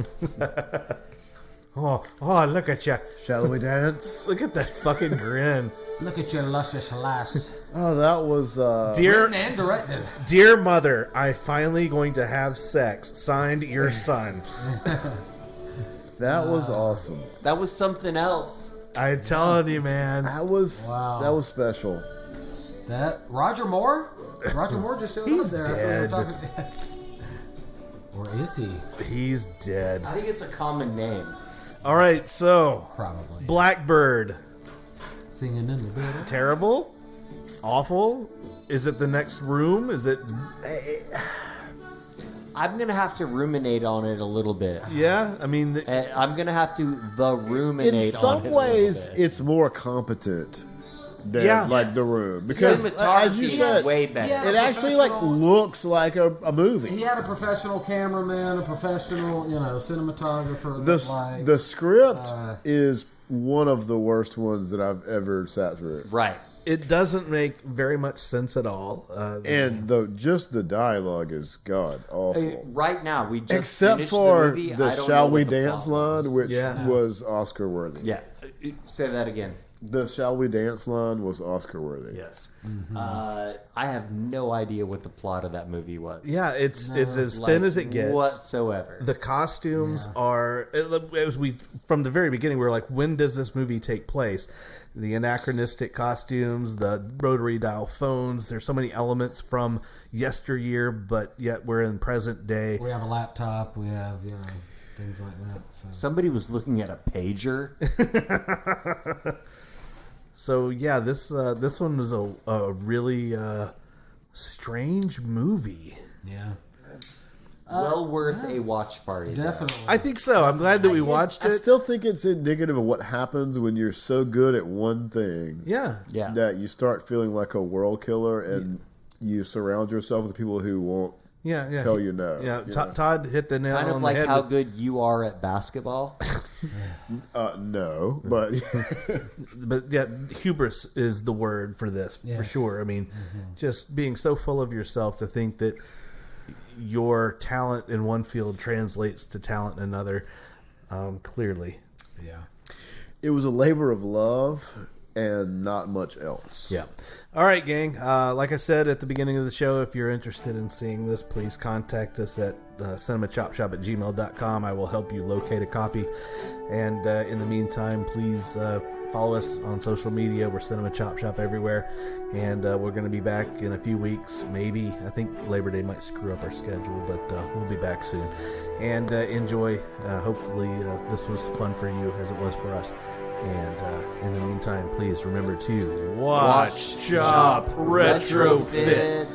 Oh, look at you. Shall we dance? Look at that fucking grin. Look at your luscious lass. Oh, that was... Written and directed. Dear mother, I'm finally going to have sex. Signed, your son. that was awesome. That was something else. I'm telling you, man. That was special. That Roger Moore? Roger Moore just showed He's up there. dead. After we were talking. Or is he? He's dead. I think it's a common name. All right, so Probably. Blackbird. Singing in the building. Terrible? Awful? Is it the next room? Is it... I'm going to have to ruminate on it a little bit. Yeah, I mean... I'm going to have to ruminate on it In some a ways, little bit. it's more competent than like The Room. Because, Cinematography as you is said, way better. Yeah. it actually like looks like a movie. He had a professional cameraman, a professional, cinematographer. The script is one of the worst ones that I've ever sat through. Right. It doesn't make very much sense at all. And the dialogue is god awful. Right now, we just Except finished for the movie. I the don't know "Shall We what the Dance" plot was. line, which Yeah. was Oscar worthy. Yeah. Say that again. The "Shall We Dance" line was Oscar worthy. Yes. I have no idea what the plot of that movie was. Yeah, it's as thin as it gets. Whatsoever. The costumes are... As we from the very beginning, we were like, when does this movie take place? The anachronistic costumes, the rotary dial phones. There's so many elements from yesteryear, but yet we're in present day. We have a laptop. We have, things like that. So. Somebody was looking at a pager. So yeah, this one was a really strange movie. Yeah. Well worth a watch party. though. Definitely. I think so. I'm glad that we watched I it. still think it's indicative of what happens when you're so good at one thing Yeah. Yeah. that you start feeling like a world killer and you surround yourself with people who won't Yeah. tell you no. Yeah, you know? Todd hit the nail Kind on of the like head. how with- good you are at basketball. No, but But yeah, hubris is the word for this, for Yes. sure. I mean, just being so full of yourself to think that your talent in one field translates to talent in another, clearly. Yeah. it was a labor of love and not much else. Yeah. All right, gang. Like I said at the beginning of the show, if you're interested in seeing this, please contact us at cinemachopshop@gmail.com. I will help you locate a copy. And in the meantime, please follow us on social media. We're Cinema Chop Shop everywhere. And we're going to be back in a few weeks, maybe. I think Labor Day might screw up our schedule, but we'll be back soon. And enjoy. Hopefully this was fun for you as it was for us. And in the meantime, please remember to watch, chop, retrofit.